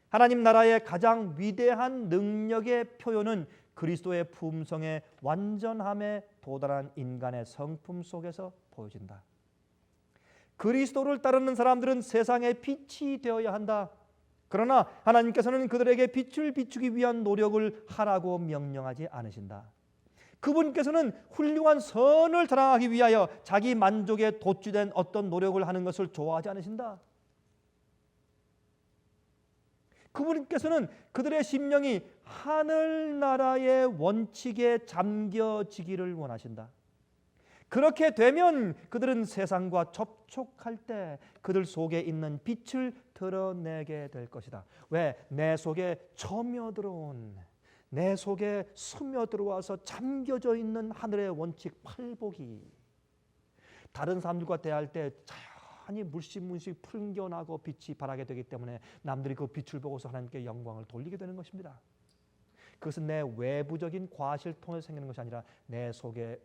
하나님 나라의 가장 위대한 능력의 표현은 그리스도의 품성의 완전함에 도달한 인간의 성품 속에서 보여진다. 그리스도를 따르는 사람들은 세상의 빛이 되어야 한다. 그러나 하나님께서는 그들에게 빛을 비추기 위한 노력을 하라고 명령하지 않으신다. 그분께서는 훌륭한 선을 자랑하기 위하여 자기 만족에 도취된 어떤 노력을 하는 것을 좋아하지 않으신다. 그분께서는 그들의 심령이 하늘나라의 원칙에 잠겨지기를 원하신다. 그렇게 되면 그들은 세상과 접촉할 때 그들 속에 있는 빛을 드러내게 될 것이다. 왜? 내 속에 점여들어온, 내 속에 스며들어와서 잠겨져 있는 하늘의 원칙 팔복이 다른 사람들과 대할 때 자연히 물씬 풍겨나고 빛이 발하게 되기 때문에 남들이 그 빛을 보고서 하나님께 영광을 돌리게 되는 것입니다. 그것은 내 외부적인 과실 통해서 생기는 것이 아니라 내 속에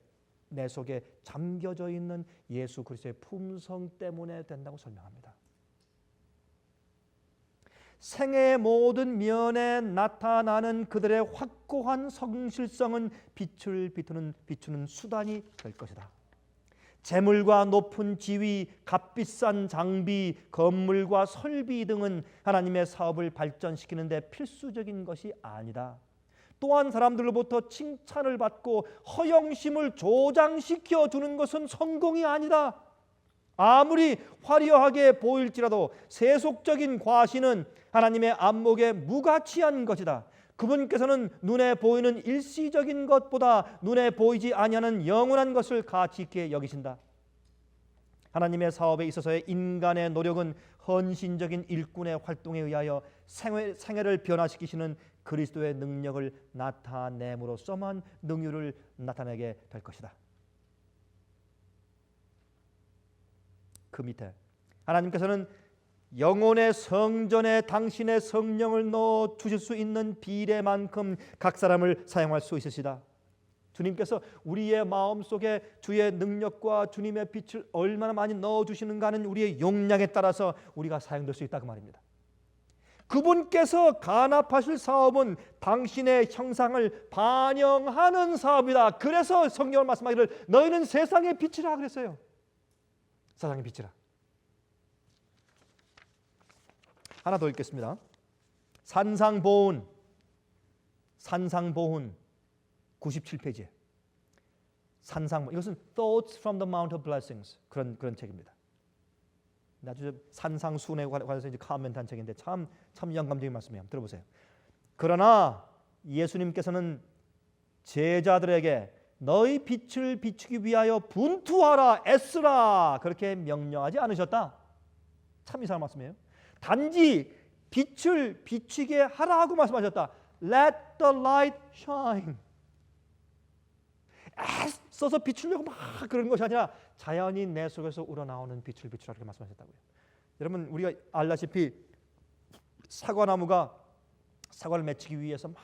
잠겨져 있는 예수 그리스도의 품성 때문에 된다고 설명합니다. 생애의 모든 면에 나타나는 그들의 확고한 성실성은 빛을 비추는 수단이 될 것이다. 재물과 높은 지위, 값비싼 장비, 건물과 설비 등은 하나님의 사업을 발전시키는 데 필수적인 것이 아니다. 또한 사람들로부터 칭찬을 받고 허영심을 조장시켜 주는 것은 성공이 아니다. 아무리 화려하게 보일지라도 세속적인 과시는 하나님의 안목에 무가치한 것이다. 그분께서는 눈에 보이는 일시적인 것보다 눈에 보이지 아니하는 영원한 것을 가치 있게 여기신다. 하나님의 사업에 있어서의 인간의 노력은 헌신적인 일꾼의 활동에 의하여 생애를 변화시키시는 그리스도의 능력을 나타냄으로써만 능률을 나타내게 될 것이다. 그 밑에 하나님께서는 영혼의 성전에 당신의 성령을 넣어 주실 수 있는 비례만큼 각 사람을 사용할 수 있으시다. 주님께서 우리의 마음속에 주의 능력과 주님의 빛을 얼마나 많이 넣어주시는가는 우리의 용량에 따라서 우리가 사용될 수 있다 그 말입니다. 그분께서 간합하실 사업은 당신의 형상을 반영하는 사업이다. 그래서 성경을 말씀하기를 너희는 세상의 빛이라 그랬어요. 세상의 빛이라. 하나 더 읽겠습니다. 산상보훈 97페이지에 산상보훈, 이것은 Thoughts from the Mount of Blessings 그런 책입니다. 아주 산상순에 관해서 이제 카멘트한 책인데 참 영감적인 말씀이에요. 들어보세요. 그러나 예수님께서는 제자들에게 너희 빛을 비추기 위하여 분투하라 애쓰라 그렇게 명령하지 않으셨다. 참 이상한 말씀이에요. 단지 빛을 비추게 하라고 말씀하셨다. Let the light shine. 애써서 비추려고 막 그런 것이 아니라 자연히 내 속에서 우러나오는 빛을 비추라 이렇게 말씀하셨다고요. 여러분 우리가 알다시피 사과나무가 사과를 맺히기 위해서 막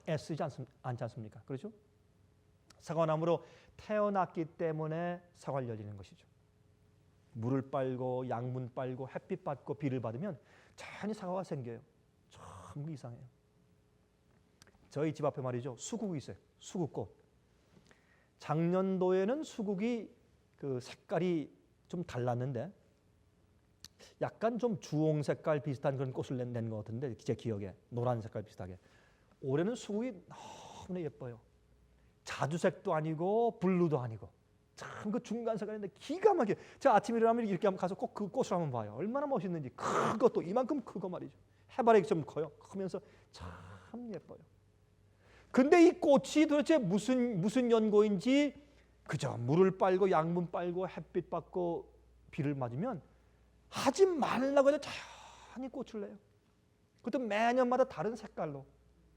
애쓰지 않지 않습니까? 그렇죠? 사과나무로 태어났기 때문에 사과를 열리는 것이죠. 물을 빨고 양분 빨고 햇빛 받고 비를 받으면 자연히 사과가 생겨요. 참 이상해요. 저희 집 앞에 말이죠. 수국이 있어요. 수국꽃. 작년도에는 수국이 그 색깔이 좀 달랐는데 약간 좀 주홍 색깔 비슷한 그런 꽃을 낸 것 같은데 제 기억에 노란 색깔 비슷하게. 올해는 수국이 너무나 예뻐요. 자주색도 아니고 블루도 아니고 참 그 중간 색깔인데 기가 막혀. 제가 아침에 일어나면 이렇게 한번 가서 꼭 그 꽃을 한번 봐요. 얼마나 멋있는지. 큰 것도 이만큼 크고 말이죠. 해바라기 좀 커요. 크면서 참 예뻐요. 근데 이 꽃이 도대체 무슨 연고인지 그저 물을 빨고 양분 빨고 햇빛 받고 비를 맞으면 하지 말라고 해도 자연히 꽃을 내요. 그것도 매년마다 다른 색깔로.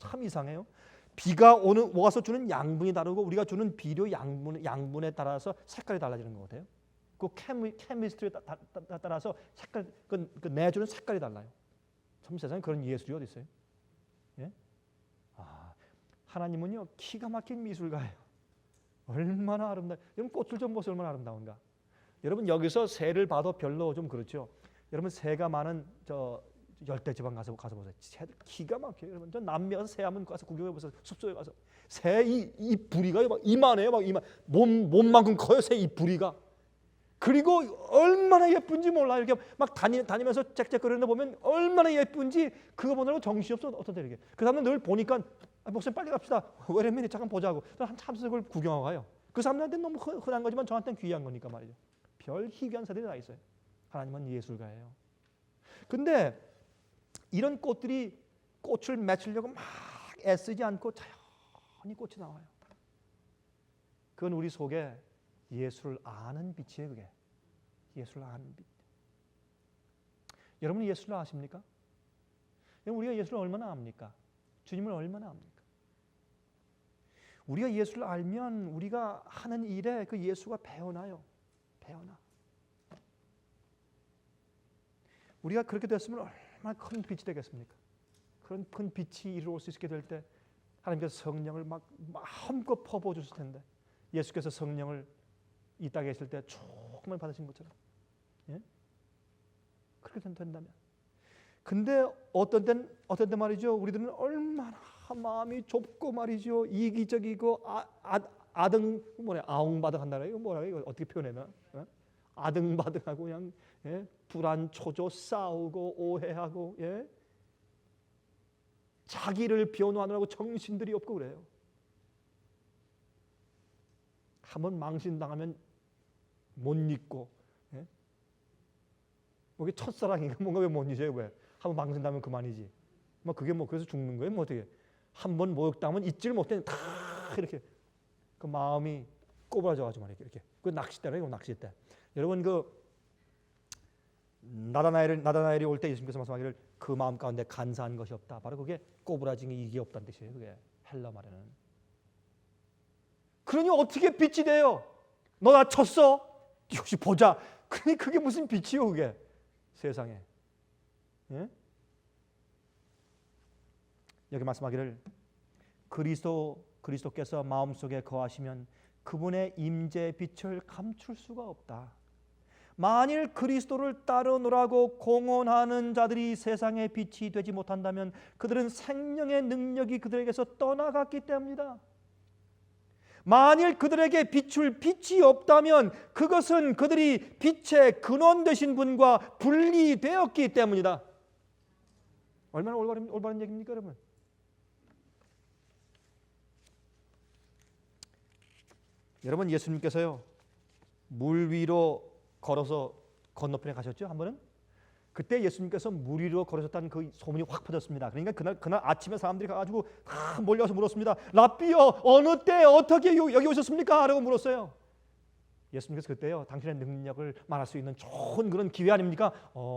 참 이상해요. 비가 와서 주는 양분이 다르고 우리가 주는 비료 양분에 따라서 색깔이 달라지는 것 같아요. 그 케미스트리에 따라서 색깔 그 내주는 색깔이 달라요. 참 세상에 그런 예술이 어디 있어요? 예? 하나님은요 기가 막힌 미술가예요. 얼마나 아름다워. 여러분 꽃을 좀 보세요. 얼마나 아름다운가. 여러분 여기서 새를 봐도 별로 좀 그렇죠. 여러분 새가 많은 저 열대지방 가서 보세요. 새들 기가 막혀요. 여러분 저 남미 가서 새 한번 가서 구경해 보세요. 숲속에 가서 새 이 부리가 막 이만해요. 막 이만 몸만큼 커요. 새 이 부리가. 그리고 얼마나 예쁜지 몰라. 이렇게 막 다니면서 짹짹거리는 거 보면 얼마나 예쁜지 그거 보느라고 정신없어. 어떤 때 이렇게. 그 사람은 늘 보니까 목사님 빨리 갑시다. 왜냐면 잠깐 보자고. 한참 그걸 구경하고 가요. 그 사람들한테는 너무 흔한 거지만 저한테는 귀한 거니까 말이죠. 별 희귀한 새들이 다 있어요. 하나님은 예술가예요. 근데 이런 꽃들이 꽃을 맺으려고 막 애쓰지 않고 자연히 꽃이 나와요. 그건 우리 속에 예술을 아는 빛이에요. 그게 예술을 아는 빛. 여러분은 예술을 아십니까? 우리가 예술을 얼마나 압니까? 주님을 얼마나 압니까? 우리가 예술을 알면 우리가 하는 일에 그 예수가 배어나요. 배어나. 우리가 그렇게 됐으면 얼마나 큰 빛이 되겠습니까? 그런 큰 빛이 이루어질 수 있게 될 때 하나님께서 성령을 막 마음껏 퍼부어 주실 텐데 예수께서 성령을 이 땅에 있을 때 조금만 받으신 것처럼 예? 그렇게 된다면 근데 어떤 때 말이죠 우리들은 얼마나 마음이 좁고 말이죠 이기적이고 아웅바둥한다라 이거 뭐라 이거 어떻게 표현해나 아등바등하고 그냥 예? 불안초조 싸우고 오해하고 예? 자기를 변호하느라고 정신들이 없고 그래요. 한번 망신당하면 못 잊고 예? 뭐 이게 첫사랑인가 뭔가 왜 못 잊어요 왜? 한번 망신당하면 그만이지. 뭐 그게 뭐 그래서 죽는 거예요? 뭐 어떻게? 한번 모욕당하면 잊지를 못해 다 이렇게 그 마음이 꼬부라져가지고 이렇게 그 낚싯대래요 낚싯대. 여러분 그 나다나엘이 올 때 예수님께서 말씀하기를 그 마음 가운데 간사한 것이 없다. 바로 그게 꼬부라진 게 이게 없다는 뜻이에요. 그게 헬라 말에는. 그러니 어떻게 빛이 돼요? 너 나 쳤어? 역시 보자. 그러니 그게 무슨 빛이요 그게 세상에. 예? 여기 말씀하기를 그리스도께서 마음속에 거하시면 그분의 임재의 빛을 감출 수가 없다. 만일 그리스도를 따르노라고 공언하는 자들이 세상의 빛이 되지 못한다면 그들은 생명의 능력이 그들에게서 떠나갔기 때문이다. 만일 그들에게 비출 빛이 없다면 그것은 그들이 빛의 근원 되신 분과 분리되었기 때문이다. 얼마나 올바른 얘기입니까 여러분? 여러분 예수님께서요 물 위로 걸어서 건너편에 가셨죠 한 번은? 그때 예수님께서 물 위로 걸으셨다는 그 소문이 확 퍼졌습니다. 그러니까 그날 아침에 사람들이 가가지고 다 몰려와서 물었습니다. 랍비여 어느 때 어떻게 여기 오셨습니까? 라고 물었어요. 예수님께서 그때요 당신의 능력을 말할 수 있는 좋은 그런 기회 아닙니까?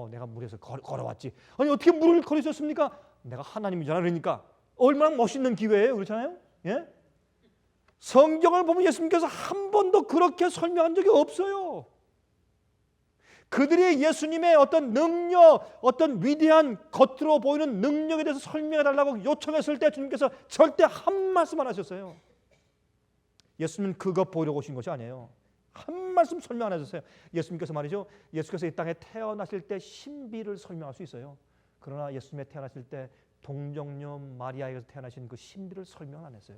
내가 물에서 걸어왔지. 아니 어떻게 물을 걸으셨습니까? 내가 하나님이잖아. 그러니까 얼마나 멋있는 기회예요. 그렇잖아요. 예? 성경을 보면 예수님께서 한 번도 그렇게 설명한 적이 없어요. 그들이 예수님의 어떤 능력, 어떤 위대한 겉으로 보이는 능력에 대해서 설명해달라고 요청했을 때 주님께서 절대 한 말씀 안 하셨어요. 예수님은 그거 보이려고 오신 것이 아니에요. 한 말씀 설명 안 하셨어요. 예수님께서 말이죠. 예수께서 이 땅에 태어나실 때 신비를 설명할 수 있어요. 그러나 예수님이 태어나실 때 동정녀 마리아에게서 태어나신 그 신비를 설명 안 했어요.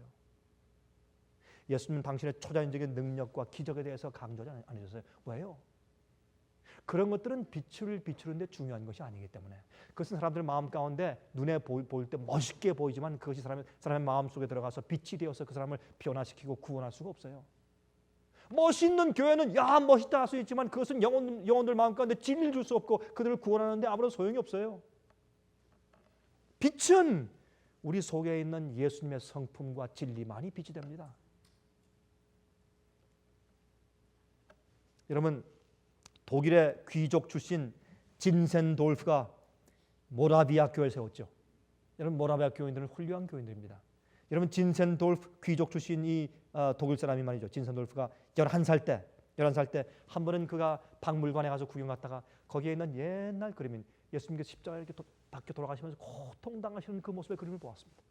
예수님은 당신의 초자연적인 능력과 기적에 대해서 강조하지 않으셨어요. 왜요? 그런 것들은 빛을 비추는데 중요한 것이 아니기 때문에 그것은 사람들 마음 가운데 눈에 보일 때 멋있게 보이지만 그것이 사람의 마음 속에 들어가서 빛이 되어서 그 사람을 변화시키고 구원할 수가 없어요. 멋있는 교회는 야 멋있다 할 수 있지만 그것은 영혼들 마음 가운데 진리를 줄 수 없고 그들을 구원하는데 아무런 소용이 없어요. 빛은 우리 속에 있는 예수님의 성품과 진리만이 빛이 됩니다. 여러분 독일의 귀족 출신 진센돌프가 모라비아 교회를 세웠죠. 여러분 모라비아 교인들은 훌륭한 교인들입니다. 여러분 진센돌프 귀족 출신 이 독일 사람이 말이죠. 진센돌프가 11살 때 한 번은 그가 박물관에 가서 구경 갔다가 거기에 있는 옛날 그림인 예수님께서 십자가에 이렇게 박혀 돌아가시면서 고통당하시는 그 모습의 그림을 보았습니다.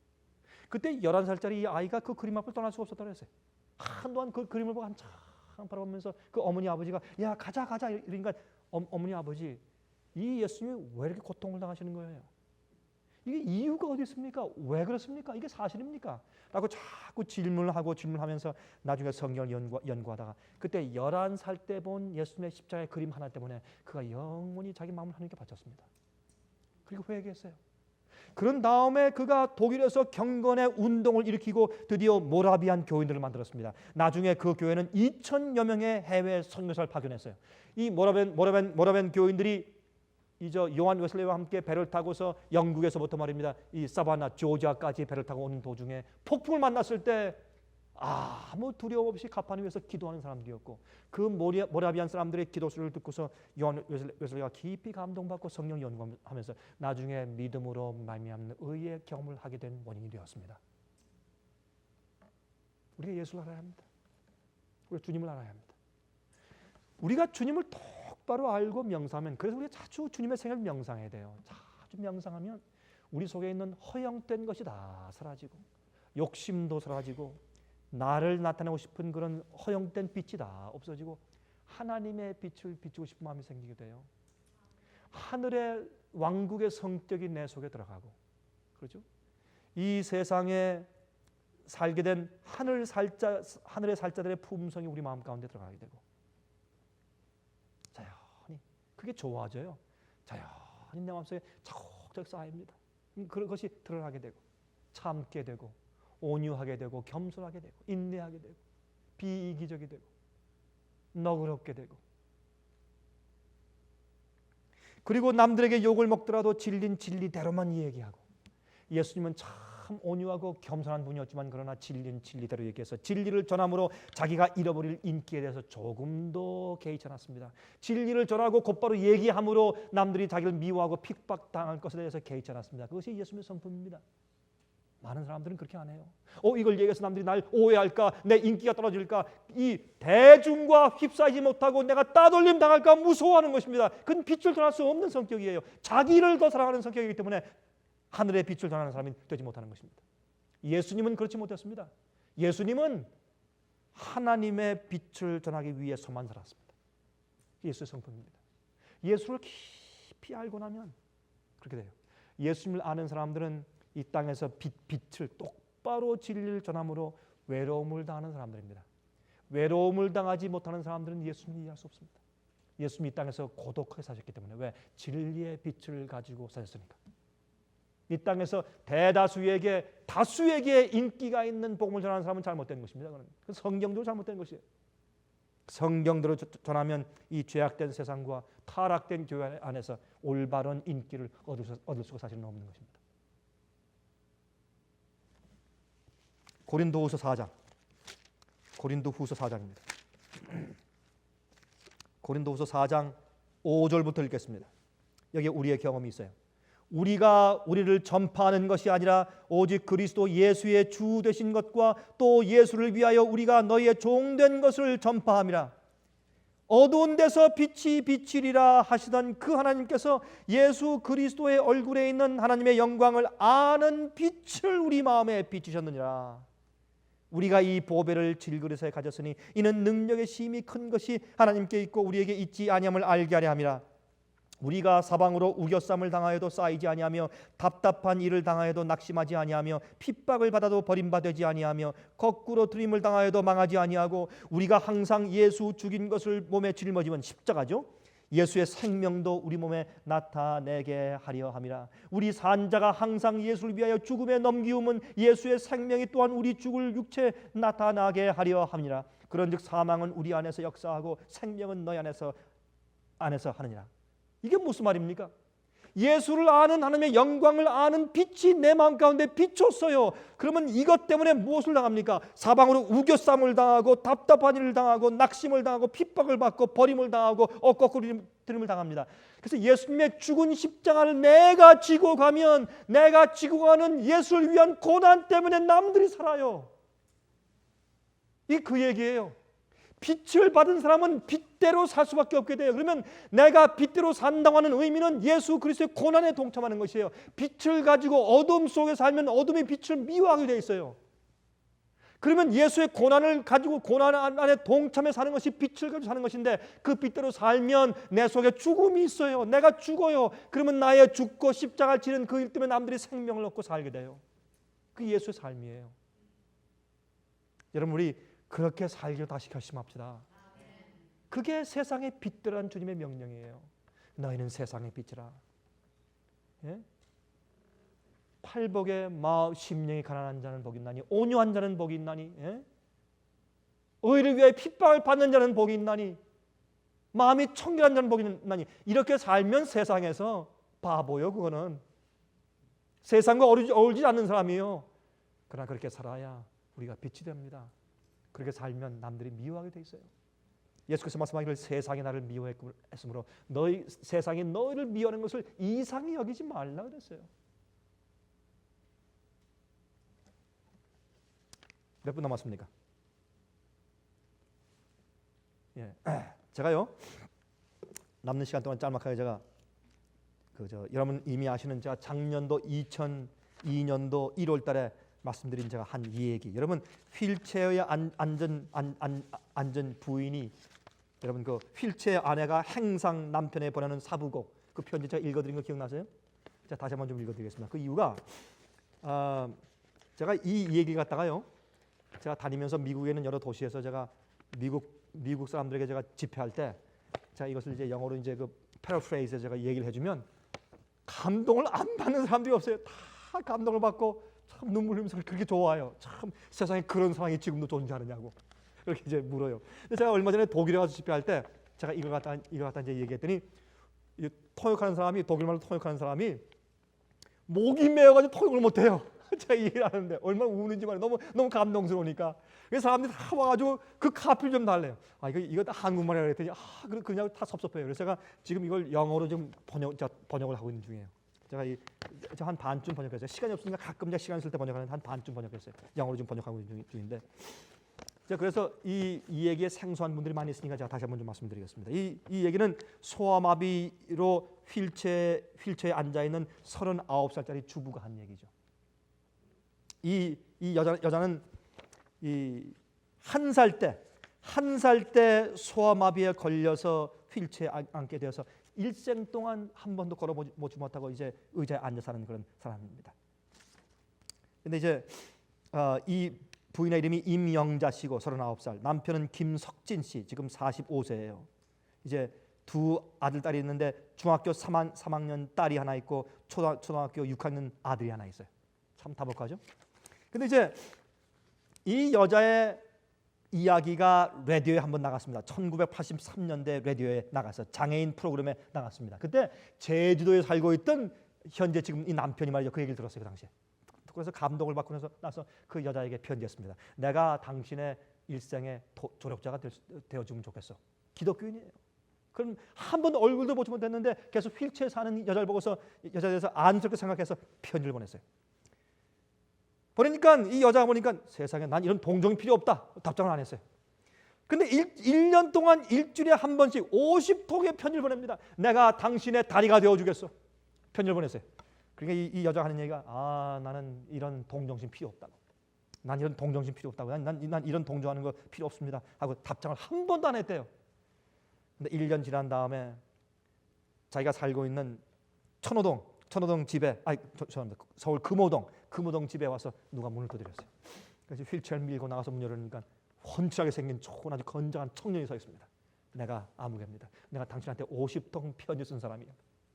그때 11살짜리 이 아이가 그 그림 앞을 떠날 수가 없었다고 했어요. 한동안 그 그림을 보고 한참 바라보면서 그 어머니 아버지가 야 가자 가자 이러니까 어머니 아버지 이 예수님이 왜 이렇게 고통을 당하시는 거예요? 이게 이유가 어디 있습니까? 왜 그렇습니까? 이게 사실입니까? 라고 자꾸 질문하면서 나중에 성경을 연구하다가 그때 11살 때 본 예수님의 십자가의 그림 하나 때문에 그가 영원히 자기 마음을 하나님께 바쳤습니다. 그리고 회개했어요. 그런 다음에 그가 독일에서 경건의 운동을 일으키고 드디어 모라비안 교인들을 만들었습니다. 나중에 그 교회는 2,000여 명의 해외 선교사를 파견했어요. 이 모라비안 교인들이 이저 요한 웨슬레이와 함께 배를 타고서 영국에서부터 말입니다. 이 사바나 조지아까지 배를 타고 오는 도중에 폭풍을 만났을 때 아무 두려움 없이 가판 위에서 기도하는 사람들이었고 그 모라비안 사람들의 기도 소리를 듣고서 요한 웨슬레이가 깊이 감동받고 성령 연구하면서 나중에 믿음으로 말미암는 의의 경험을 하게 된 원인이 되었습니다. 우리가 예수를 알아야 합니다. 우리가 주님을 알아야 합니다. 우리가 주님을 똑바로 알고 명상하면 그래서 우리가 자주 주님의 생애를 명상해야 돼요. 자주 명상하면 우리 속에 있는 허영된 것이 다 사라지고 욕심도 사라지고 나를 나타내고 싶은 그런 허영된 빛이 다 없어지고 하나님의 빛을 비추고 싶은 마음이 생기게 돼요. 하늘의 왕국의 성격이 내 속에 들어가고 그렇죠? 이 세상에 살게 된 하늘의 살자들의 품성이 우리 마음 가운데 들어가게 되고 자연히 그게 좋아져요. 자연히 내 마음속에 차곡차곡 쌓입니다. 그것이 드러나게 되고 참게 되고 온유하게 되고 겸손하게 되고 인내하게 되고 비이기적이 되고 너그럽게 되고 그리고 남들에게 욕을 먹더라도 진리는 진리대로만 얘기하고 예수님은 참 온유하고 겸손한 분이었지만 그러나 진리는 진리대로 얘기해서 진리를 전함으로 자기가 잃어버릴 인기에 대해서 조금도 개의치 않았습니다. 진리를 전하고 곧바로 얘기함으로 남들이 자기를 미워하고 핍박당할 것에 대해서 개의치 않았습니다. 그것이 예수님의 성품입니다. 많은 사람들은 그렇게 안 해요. 이걸 얘기해서 남들이 날 오해할까, 내 인기가 떨어질까, 이 대중과 휩싸이지 못하고 내가 따돌림 당할까 무서워하는 것입니다. 그건 빛을 전할 수 없는 성격이에요. 자기를 더 사랑하는 성격이기 때문에 하늘의 빛을 전하는 사람이 되지 못하는 것입니다. 예수님은 그렇지 못했습니다. 예수님은 하나님의 빛을 전하기 위해서만 살았습니다. 예수의 성품입니다. 예수를 깊이 알고 나면 그렇게 돼요. 예수님을 아는 사람들은 이 땅에서 빛을 똑바로 진리를 전함으로 외로움을 당하는 사람들입니다. 외로움을 당하지 못하는 사람들은 예수님을 이해할 수 없습니다. 예수님이 이 땅에서 고독하게 사셨기 때문에 왜? 진리의 빛을 가지고 사셨으니까. 이 땅에서 다수에게 인기가 있는 복음을 전하는 사람은 잘못된 것입니다. 그건 성경대로 잘못된 것이에요. 성경대로 전하면 이 죄악된 세상과 타락된 교회 안에서 올바른 인기를 얻을 수가 사실은 없는 것입니다. 고린도후서 4장입니다. 고린도후서 4장 5절부터 읽겠습니다. 여기에 우리의 경험이 있어요. 우리가 우리를 전파하는 것이 아니라 오직 그리스도 예수의 주 되신 것과 또 예수를 위하여 우리가 너희의 종된 것을 전파함이라. 어두운 데서 빛이 비치리라 하시던 그 하나님께서 예수 그리스도의 얼굴에 있는 하나님의 영광을 아는 빛을 우리 마음에 비추셨느니라. 우리가 이 보배를 질그릇에 가졌으니 이는 능력의 심히 큰 것이 하나님께 있고 우리에게 있지 아니함을 알게 하려 함이라. 우리가 사방으로 우겨쌈을 당하여도 쌓이지 아니하며 답답한 일을 당하여도 낙심하지 아니하며 핍박을 받아도 버림받지 아니하며 거꾸로 들림을 당하여도 망하지 아니하고 우리가 항상 예수 죽인 것을 몸에 짊어지면 십자가죠. 예수의 생명도 우리 몸에 나타내게 하려 함이라. 우리 산자가 항상 예수를 위하여 죽음에 넘기움은 예수의 생명이 또한 우리 죽을 육체에 나타나게 하려 함이라. 그런즉 사망은 우리 안에서 역사하고 생명은 너희 안에서 하느니라. 이게 무슨 말입니까? 예수를 아는 하나님의 영광을 아는 빛이 내 마음 가운데 비쳤어요. 그러면 이것 때문에 무엇을 당합니까? 사방으로 우겨쌈을 당하고 답답한 일을 당하고 낙심을 당하고 핍박을 받고 버림을 당하고 거꾸림을 당합니다. 그래서 예수님의 죽은 십자가를 내가 지고 가면 내가 지고 가는 예수를 위한 고난 때문에 남들이 살아요. 이 그 얘기예요. 빛을 받은 사람은 빛대로 살 수밖에 없게 돼요. 그러면 내가 빛대로 산다고 하는 의미는 예수 그리스도의 고난에 동참하는 것이에요. 빛을 가지고 어둠 속에 살면 어둠의 빛을 미워하게 돼 있어요. 그러면 예수의 고난을 가지고 고난 안에 동참해 사는 것이 빛을 가지고 사는 것인데, 그 빛대로 살면 내 속에 죽음이 있어요. 내가 죽어요. 그러면 나의 죽고 십자가를 지는 그 일 때문에 남들이 생명을 얻고 살게 돼요. 그게 예수의 삶이에요. 여러분, 우리 그렇게 살기로 다시 결심합시다. 그게 세상의 빛들한 주님의 명령이에요. 너희는 세상의 빛이라. 예? 팔복에 마음 심령이 가난한 자는 복이 있나니, 온유한 자는 복이 있나니, 예? 의를 위해 핍박을 받는 자는 복이 있나니, 마음이 청결한 자는 복이 있나니. 이렇게 살면 세상에서 바보요. 그거는 세상과 어울리지 않는 사람이요. 그러나 그렇게 살아야 우리가 빛이 됩니다. 그렇게 살면 남들이 미워하게 돼 있어요. 예수께서 말씀하기를 세상이 나를 미워했으므로 세상이 너희를 미워하는 것을 이상히 여기지 말라 그랬어요. 몇 분 남았습니까? 예, 제가요 남는 시간 동안 짤막하게 제가 여러분 이미 아시는 제가 작년도 2002년도 1월달에 말씀드린 제가 한 이 얘기. 여러분 휠체어의 안전 부인이, 여러분 그 휠체어 아내가 행상 남편에 보내는 사부곡, 그 편지 제가 읽어드린 거 기억나세요? 제가 다시 한번 좀 읽어드리겠습니다. 그 이유가 제가 이 얘기 갖다가요, 제가 다니면서 미국에는 여러 도시에서 제가 미국 사람들에게 제가 집회할 때 제가 이것을 이제 영어로 이제 그 패러프레이즈에 제가 얘기를 해주면 감동을 안 받는 사람들이 없어요. 다 감동을 받고 참 눈물 흘리면서 그렇게 좋아요. 참 세상에 그런 상황이 지금도 존재하느냐고 그렇게 이제 물어요. 근데 제가 얼마 전에 독일에 가서 집회할 때 제가 이걸 갖다 이제 얘기했더니, 통역하는 사람이, 독일말로 통역하는 사람이 목이 메어가지고 통역을 못해요. 제가 얘기를 하는데 얼마나 우는지 말이에요. 너무 감동스러우니까. 그래서 사람들이 다 와가지고 그 카피를 좀 달래요. 이거 다 한국말이라 그랬더니 그냥 다 섭섭해요. 그래서 제가 지금 이걸 영어로 좀 번역을 하고 있는 중이에요. 제가 한 반쯤 번역했어요. 시간이 없으니까 가끔 제가 시간 있을 때 번역하는데 한 반쯤 번역했어요. 영어로 좀 번역하고 있는 중인데, 제가 그래서 이 얘기에 생소한 분들이 많이 있으니까 제가 다시 한번 좀 말씀드리겠습니다. 이 얘기는 소아마비로 휠체어에 앉아 있는 39살짜리 주부가 한 얘기죠. 이 여자는 한 살 때 소아마비에 걸려서 휠체어에 앉게 되어서 일생 동안 한 번도 걸어보지 못하고 이제 의자에 앉아 사는 그런 사람입니다. 근데 이제 이 부인의 이름이 임영자 씨고 39살, 남편은 김석진 씨, 지금 45세예요. 이제 두 아들 딸이 있는데 중학교 3학년 딸이 하나 있고 초등학교 6학년 아들이 하나 있어요. 참 다복하죠. 근데 이제 이 여자의 이야기가 라디오에 한번 나갔습니다. 1983년대 라디오에 나가서 장애인 프로그램에 나갔습니다. 그때 제주도에 살고 있던 현재 지금 이 남편이 말이죠. 그 얘기를 들었어요. 그 당시에. 그래서 감동을 받고 나서 그 여자에게 편지했습니다. 내가 당신의 일생의 조력자가 되어주면 좋겠어. 기독교인이에요. 그럼 한 번도 얼굴도 보지 못했는데 계속 휠체어에 사는 여자를 보고서 여자에 대해서 안쓰럽게 생각해서 편지를 보냈어요. 보니까 이 여자가 보니까 세상에 난 이런 동정이 필요 없다. 답장을 안 했어요. 근데 1년 동안 일주일에 한 번씩 50통의 편지를 보냅니다. 내가 당신의 다리가 되어주겠어. 편지를 보냈어요. 그러니까 이 여자가 하는 얘기가 나는 이런 동정심 필요 없다고. 난 이런 동정심 필요 없다고. 난 이런 동정하는 거 필요 없습니다. 하고 답장을 한 번도 안 했대요. 근데 1년 지난 다음에 자기가 살고 있는 천호동 집에, 서울 금호동 집에 와서 누가 문을 두드렸어요. 그래서 휠체어를 밀고 나가서 문 열으니까 훤칠하게 생긴 좋은 아주 건장한 청년이 서 있습니다. 내가 아무개입니다. 내가 당신한테 50통 편지 쓴 사람이에요.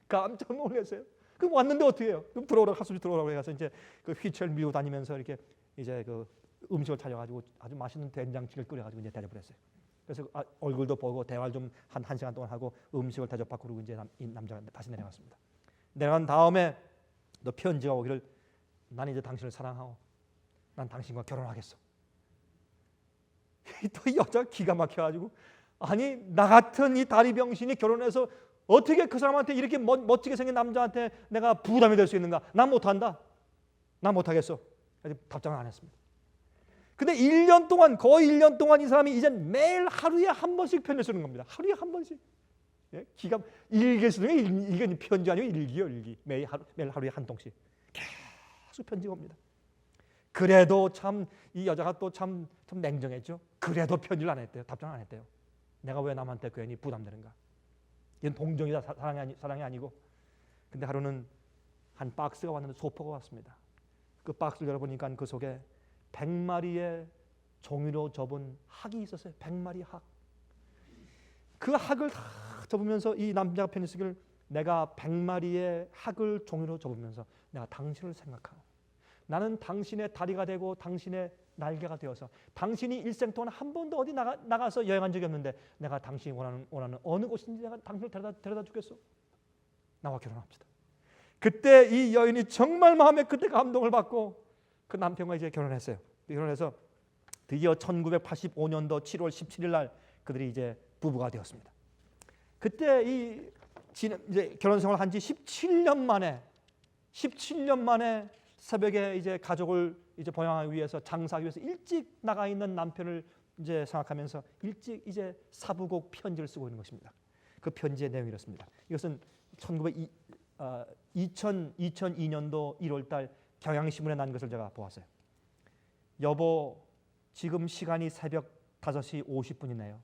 깜짝 놀랐어요. 그럼 왔는데 어떻게 해요? 그럼 들어오라고 하수지 들어오라고 해서 이제 그 휠체어를 밀고 다니면서 이렇게 이제 그 음식을 차려가지고 아주 맛있는 된장찌개를 끓여가지고 이제 대접을 했어요. 그래서 얼굴도 보고 대화를 좀 한 시간 동안 하고 음식을 대접받고 그러고 이제 이 남자가 다시 내려갔습니다. 내려간 다음에 너 편지가 오기를 난 이제 당신을 사랑하고 난 당신과 결혼하겠어. 또 이 여자가 기가 막혀가지고 아니 나 같은 이 다리 병신이 결혼해서 어떻게 그 사람한테 이렇게 멋지게 생긴 남자한테 내가 부담이 될 수 있는가? 난 못한다. 난 못하겠어. 아직 답장을 안 했습니다. 근데 1년 동안, 거의 1년 동안 이 사람이 이제 매일 하루에 한 번씩 편지 쓰는 겁니다. 하루에 한 번씩. 예? 기가 일기 쓰는 게 이게 편지 아니고 일기요, 일기. 매일 하루에 한 통씩 계속 편지가 옵니다. 그래도 참 이 여자가 또 참 냉정했죠. 그래도 편지를 안 했대요. 답장 안 했대요. 내가 왜 남한테 괜히 부담되는가? 이건 동정이다, 사랑이 아니고. 근데 하루는 한 박스가 왔는데 소포가 왔습니다. 그 박스를 열어보니까 그 속에 100마리의 종이로 접은 학이 있었어요. 100마리 학. 그 학을 다 접으면서 이 남자가 편지 쓰기를, 내가 100마리의 학을 종이로 접으면서 내가 당신을 생각하고, 나는 당신의 다리가 되고 당신의 날개가 되어서, 당신이 일생 동안 한 번도 어디 나가서 여행한 적이 없는데 내가 당신이 원하는 어느 곳인지 내가 당신을 데려다 주겠소. 나와 결혼합시다. 그때 이 여인이 정말 마음에 그때 감동을 받고 그 남편과 이제 결혼했어요. 결혼해서 드디어 1985년도 7월 17일 날 그들이 이제 부부가 되었습니다. 그때 이제 결혼 생활을 한 지 17년 만에 새벽에 이제 가족을 이제 보양하기 위해서, 장사하기 위해서 일찍 나가 있는 남편을 이제 생각하면서 일찍 이제 사부곡 편지를 쓰고 있는 것입니다. 그 편지의 내용이 이렇습니다. 이것은 2002년도 1월달 경향신문에 난 것을 제가 보았어요. 여보, 지금 시간이 새벽 5시 50분이네요.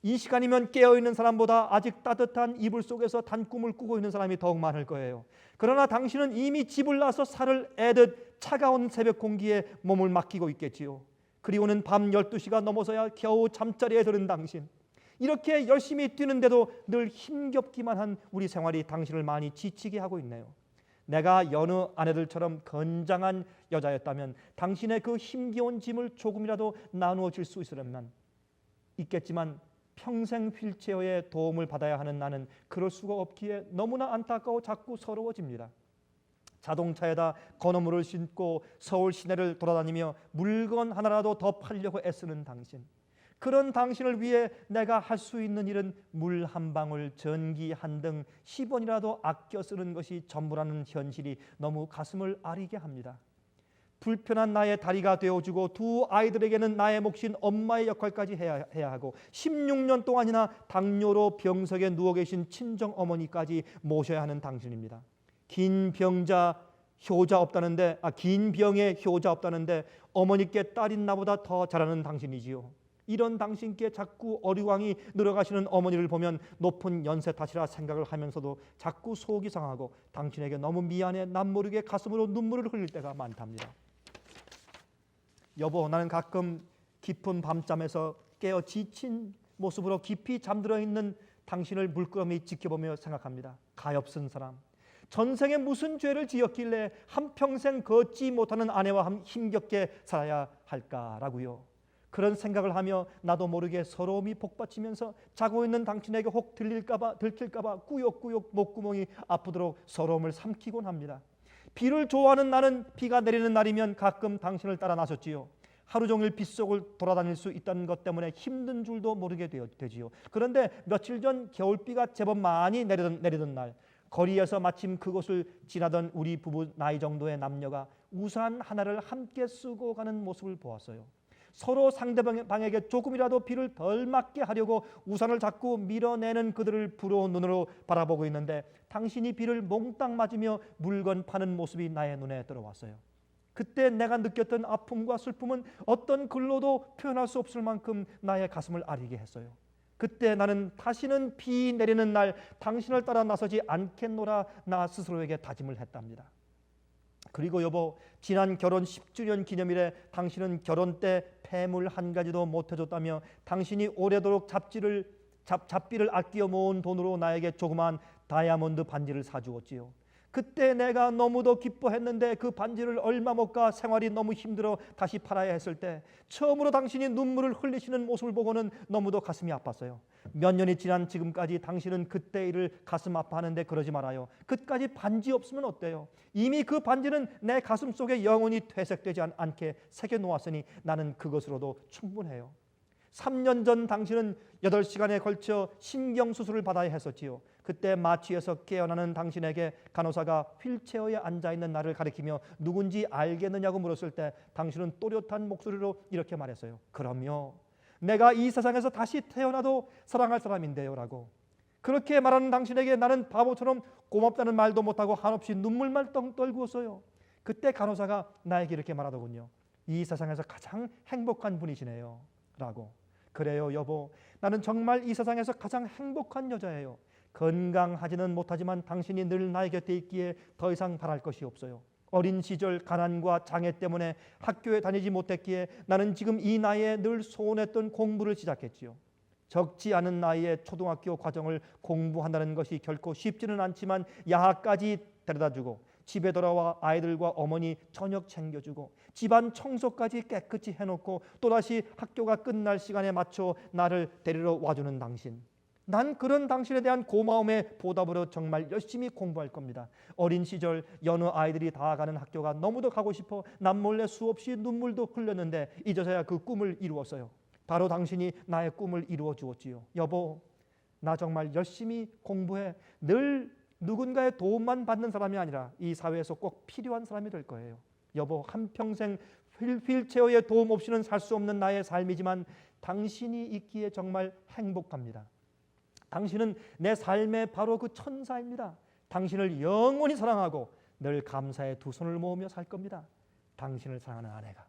이 시간이면 깨어있는 사람보다 아직 따뜻한 이불 속에서 단꿈을 꾸고 있는 사람이 더욱 많을 거예요. 그러나 당신은 이미 집을 나서 살을 애듯 차가운 새벽 공기에 몸을 맡기고 있겠지요. 그리고는 밤 12시가 넘어서야 겨우 잠자리에 드는 당신. 이렇게 열심히 뛰는데도 늘 힘겹기만 한 우리 생활이 당신을 많이 지치게 하고 있네요. 내가 여느 아내들처럼 건장한 여자였다면 당신의 그 힘겨운 짐을 조금이라도 나누어 줄 수 있겠지만 평생 휠체어의 도움을 받아야 하는 나는 그럴 수가 없기에 너무나 안타까워 자꾸 서러워집니다. 자동차에다 건어물을 싣고 서울 시내를 돌아다니며 물건 하나라도 더 팔려고 애쓰는 당신. 그런 당신을 위해 내가 할 수 있는 일은 물 한 방울, 전기 한 등 10원이라도 아껴 쓰는 것이 전부라는 현실이 너무 가슴을 아리게 합니다. 불편한 나의 다리가 되어주고 두 아이들에게는 나의 몫인 엄마의 역할까지 해야 하고 16년 동안이나 당뇨로 병석에 누워 계신 친정 어머니까지 모셔야 하는 당신입니다. 긴 병에 효자 없다는데 어머니께 딸인 나보다 더 잘하는 당신이지요. 이런 당신께 자꾸 어리광이 늘어가시는 어머니를 보면 높은 연세 탓이라 생각을 하면서도 자꾸 속이 상하고 당신에게 너무 미안해 남 모르게 가슴으로 눈물을 흘릴 때가 많답니다. 여보, 나는 가끔 깊은 밤잠에서 깨어 지친 모습으로 깊이 잠들어 있는 당신을 물끄러미 지켜보며 생각합니다. 가엾은 사람, 전생에 무슨 죄를 지었길래 한평생 걷지 못하는 아내와 힘겹게 살아야 할까라고요. 그런 생각을 하며 나도 모르게 서러움이 복받치면서 자고 있는 당신에게 혹 들킬까봐 꾸역꾸역 목구멍이 아프도록 서러움을 삼키곤 합니다. 비를 좋아하는 나는 비가 내리는 날이면 가끔 당신을 따라 나섰지요. 하루 종일 빗속을 돌아다닐 수 있다는 것 때문에 힘든 줄도 모르게 되지요. 그런데 며칠 전 겨울비가 제법 많이 내리던 날, 거리에서 마침 그곳을 지나던 우리 부부 나이 정도의 남녀가 우산 하나를 함께 쓰고 가는 모습을 보았어요. 서로 상대방에게 조금이라도 비를 덜 맞게 하려고 우산을 자꾸 밀어내는 그들을 부러운 눈으로 바라보고 있는데 당신이 비를 몽땅 맞으며 물건 파는 모습이 나의 눈에 들어왔어요. 그때 내가 느꼈던 아픔과 슬픔은 어떤 글로도 표현할 수 없을 만큼 나의 가슴을 아리게 했어요. 그때 나는 다시는 비 내리는 날 당신을 따라 나서지 않겠노라 나 스스로에게 다짐을 했답니다. 그리고 여보, 지난 결혼 10주년 기념일에 당신은 결혼 때 폐물 한 가지도 못 해줬다며 당신이 오래도록 잡비를 아끼어 모은 돈으로 나에게 조그만 다이아몬드 반지를 사주었지요. 그때 내가 너무도 기뻐했는데 그 반지를 얼마 못 가 생활이 너무 힘들어 다시 팔아야 했을 때 처음으로 당신이 눈물을 흘리시는 모습을 보고는 너무도 가슴이 아팠어요. 몇 년이 지난 지금까지 당신은 그때 일을 가슴 아파하는데 그러지 말아요. 그까지 반지 없으면 어때요? 이미 그 반지는 내 가슴 속에 영원히 퇴색되지 않게 새겨놓았으니 나는 그것으로도 충분해요. 3년 전 당신은 8시간에 걸쳐 신경수술을 받아야 했었지요. 그때 마취에서 깨어나는 당신에게 간호사가 휠체어에 앉아있는 나를 가리키며 누군지 알겠느냐고 물었을 때 당신은 또렷한 목소리로 이렇게 말했어요. 그럼요. 내가 이 세상에서 다시 태어나도 사랑할 사람인데요 라고. 그렇게 말하는 당신에게 나는 바보처럼 고맙다는 말도 못하고 한없이 눈물만 떨구었어요. 그때 간호사가 나에게 이렇게 말하더군요. 이 세상에서 가장 행복한 분이시네요 라고. 그래요 여보, 나는 정말 이 세상에서 가장 행복한 여자예요. 건강하지는 못하지만 당신이 늘 나의 곁에 있기에 더 이상 바랄 것이 없어요. 어린 시절 가난과 장애 때문에 학교에 다니지 못했기에 나는 지금 이 나이에 늘 소원했던 공부를 시작했지요. 적지 않은 나이에 초등학교 과정을 공부한다는 것이 결코 쉽지는 않지만 야학까지 데려다주고 집에 돌아와 아이들과 어머니 저녁 챙겨주고 집안 청소까지 깨끗이 해놓고 또다시 학교가 끝날 시간에 맞춰 나를 데리러 와주는 당신. 난 그런 당신에 대한 고마움의 보답으로 정말 열심히 공부할 겁니다. 어린 시절 여느 아이들이 다 가는 학교가 너무도 가고 싶어 남몰래 수없이 눈물도 흘렸는데 이제서야 그 꿈을 이루었어요. 바로 당신이 나의 꿈을 이루어 주었지요. 여보, 나 정말 열심히 공부해 늘 누군가의 도움만 받는 사람이 아니라 이 사회에서 꼭 필요한 사람이 될 거예요. 여보, 한평생 휠체어의 도움 없이는 살 수 없는 나의 삶이지만 당신이 있기에 정말 행복합니다. 당신은 내 삶의 바로 그 천사입니다. 당신을 영원히 사랑하고 늘 감사의 두 손을 모으며 살 겁니다. 당신을 사랑하는 아내가.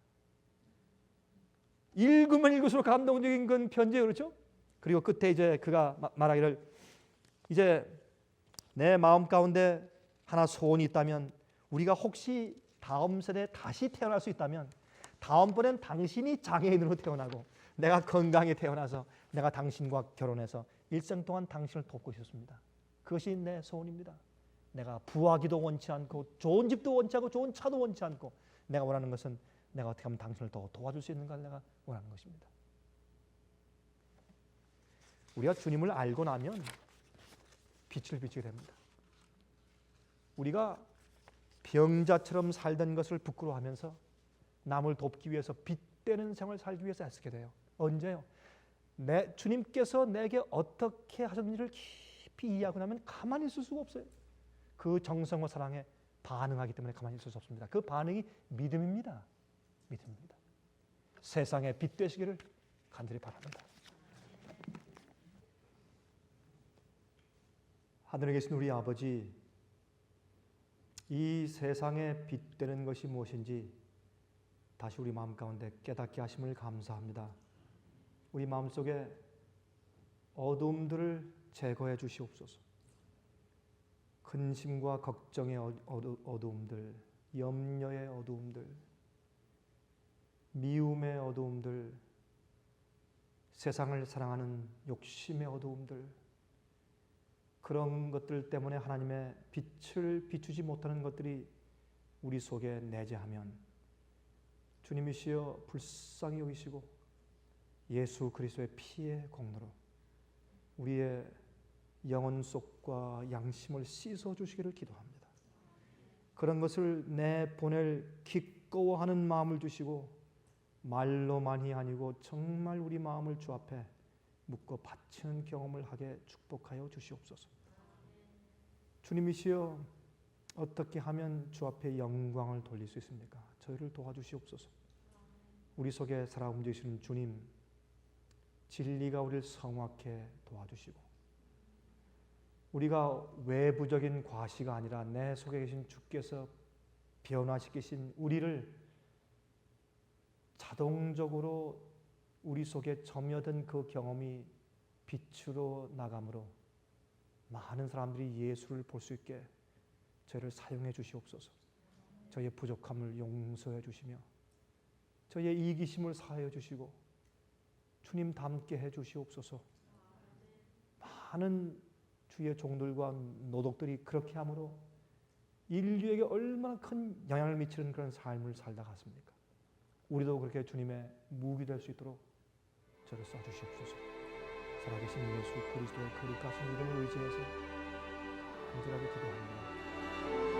읽으면 읽을수록 감동적인 건 편지예요, 그렇죠? 그리고 끝에 이제 그가 말하기를 이제 내 마음 가운데 하나 소원이 있다면 우리가 혹시 다음 세대에 다시 태어날 수 있다면 다음번엔 당신이 장애인으로 태어나고 내가 건강히 태어나서 내가 당신과 결혼해서 일생 동안 당신을 돕고 싶습니다. 그것이 내 소원입니다. 내가 부하기도 원치 않고 좋은 집도 원치 않고 좋은 차도 원치 않고 내가 원하는 것은 내가 어떻게 하면 당신을 더 도와줄 수 있는가를 내가 원하는 것입니다. 우리가 주님을 알고 나면 빛을 비추게 됩니다. 우리가 병자처럼 살던 것을 부끄러워하면서 남을 돕기 위해서 빛되는 생활을 살기 위해서 애쓰게 돼요. 언제요? 주님께서 내게 어떻게 하셨는지를 깊이 이해하고 나면 가만히 있을 수가 없어요. 그 정성과 사랑에 반응하기 때문에 가만히 있을 수 없습니다. 그 반응이 믿음입니다. 믿음입니다. 세상에 빛 되시기를 간절히 바랍니다. 하늘에 계신 우리 아버지, 이 세상에 빛 되는 것이 무엇인지 다시 우리 마음 가운데 깨닫게 하심을 감사합니다. 우리 마음속에 어두움들을 제거해 주시옵소서. 근심과 걱정의 어두움들, 염려의 어두움들, 미움의 어두움들, 세상을 사랑하는 욕심의 어두움들, 그런 것들 때문에 하나님의 빛을 비추지 못하는 것들이 우리 속에 내재하면 주님이시여 불쌍히 여기시고 예수 그리스도의 피의 공로로 우리의 영혼 속과 양심을 씻어 주시기를 기도합니다. 그런 것을 내보낼 기꺼워하는 마음을 주시고 말로만이 아니고 정말 우리 마음을 주 앞에 묶어 바치는 경험을 하게 축복하여 주시옵소서. 주님이시여 어떻게 하면 주 앞에 영광을 돌릴 수 있습니까? 저희를 도와주시옵소서. 우리 속에 살아 움직이시는 주님, 진리가 우리를 성확해 도와주시고 우리가 외부적인 과시가 아니라 내 속에 계신 주께서 변화시키신 우리를 자동적으로 우리 속에 점여든 그 경험이 빛으로 나감으로 많은 사람들이 예수를 볼 수 있게 저희를 사용해 주시옵소서. 저희의 부족함을 용서해 주시며 저희의 이기심을 사하여 주시고 주님 닮게 해 주시옵소서. 많은 주의 종들과 노독들이 그렇게 함으로 인류에게 얼마나 큰 영향을 미치는 그런 삶을 살다 갔습니까? 우리도 그렇게 주님의 무기 될 수 있도록 저를 써주시옵소서. 살아계신 예수 그리스도의 거룩하신 이름을 의지해서 간절하게 기도합니다.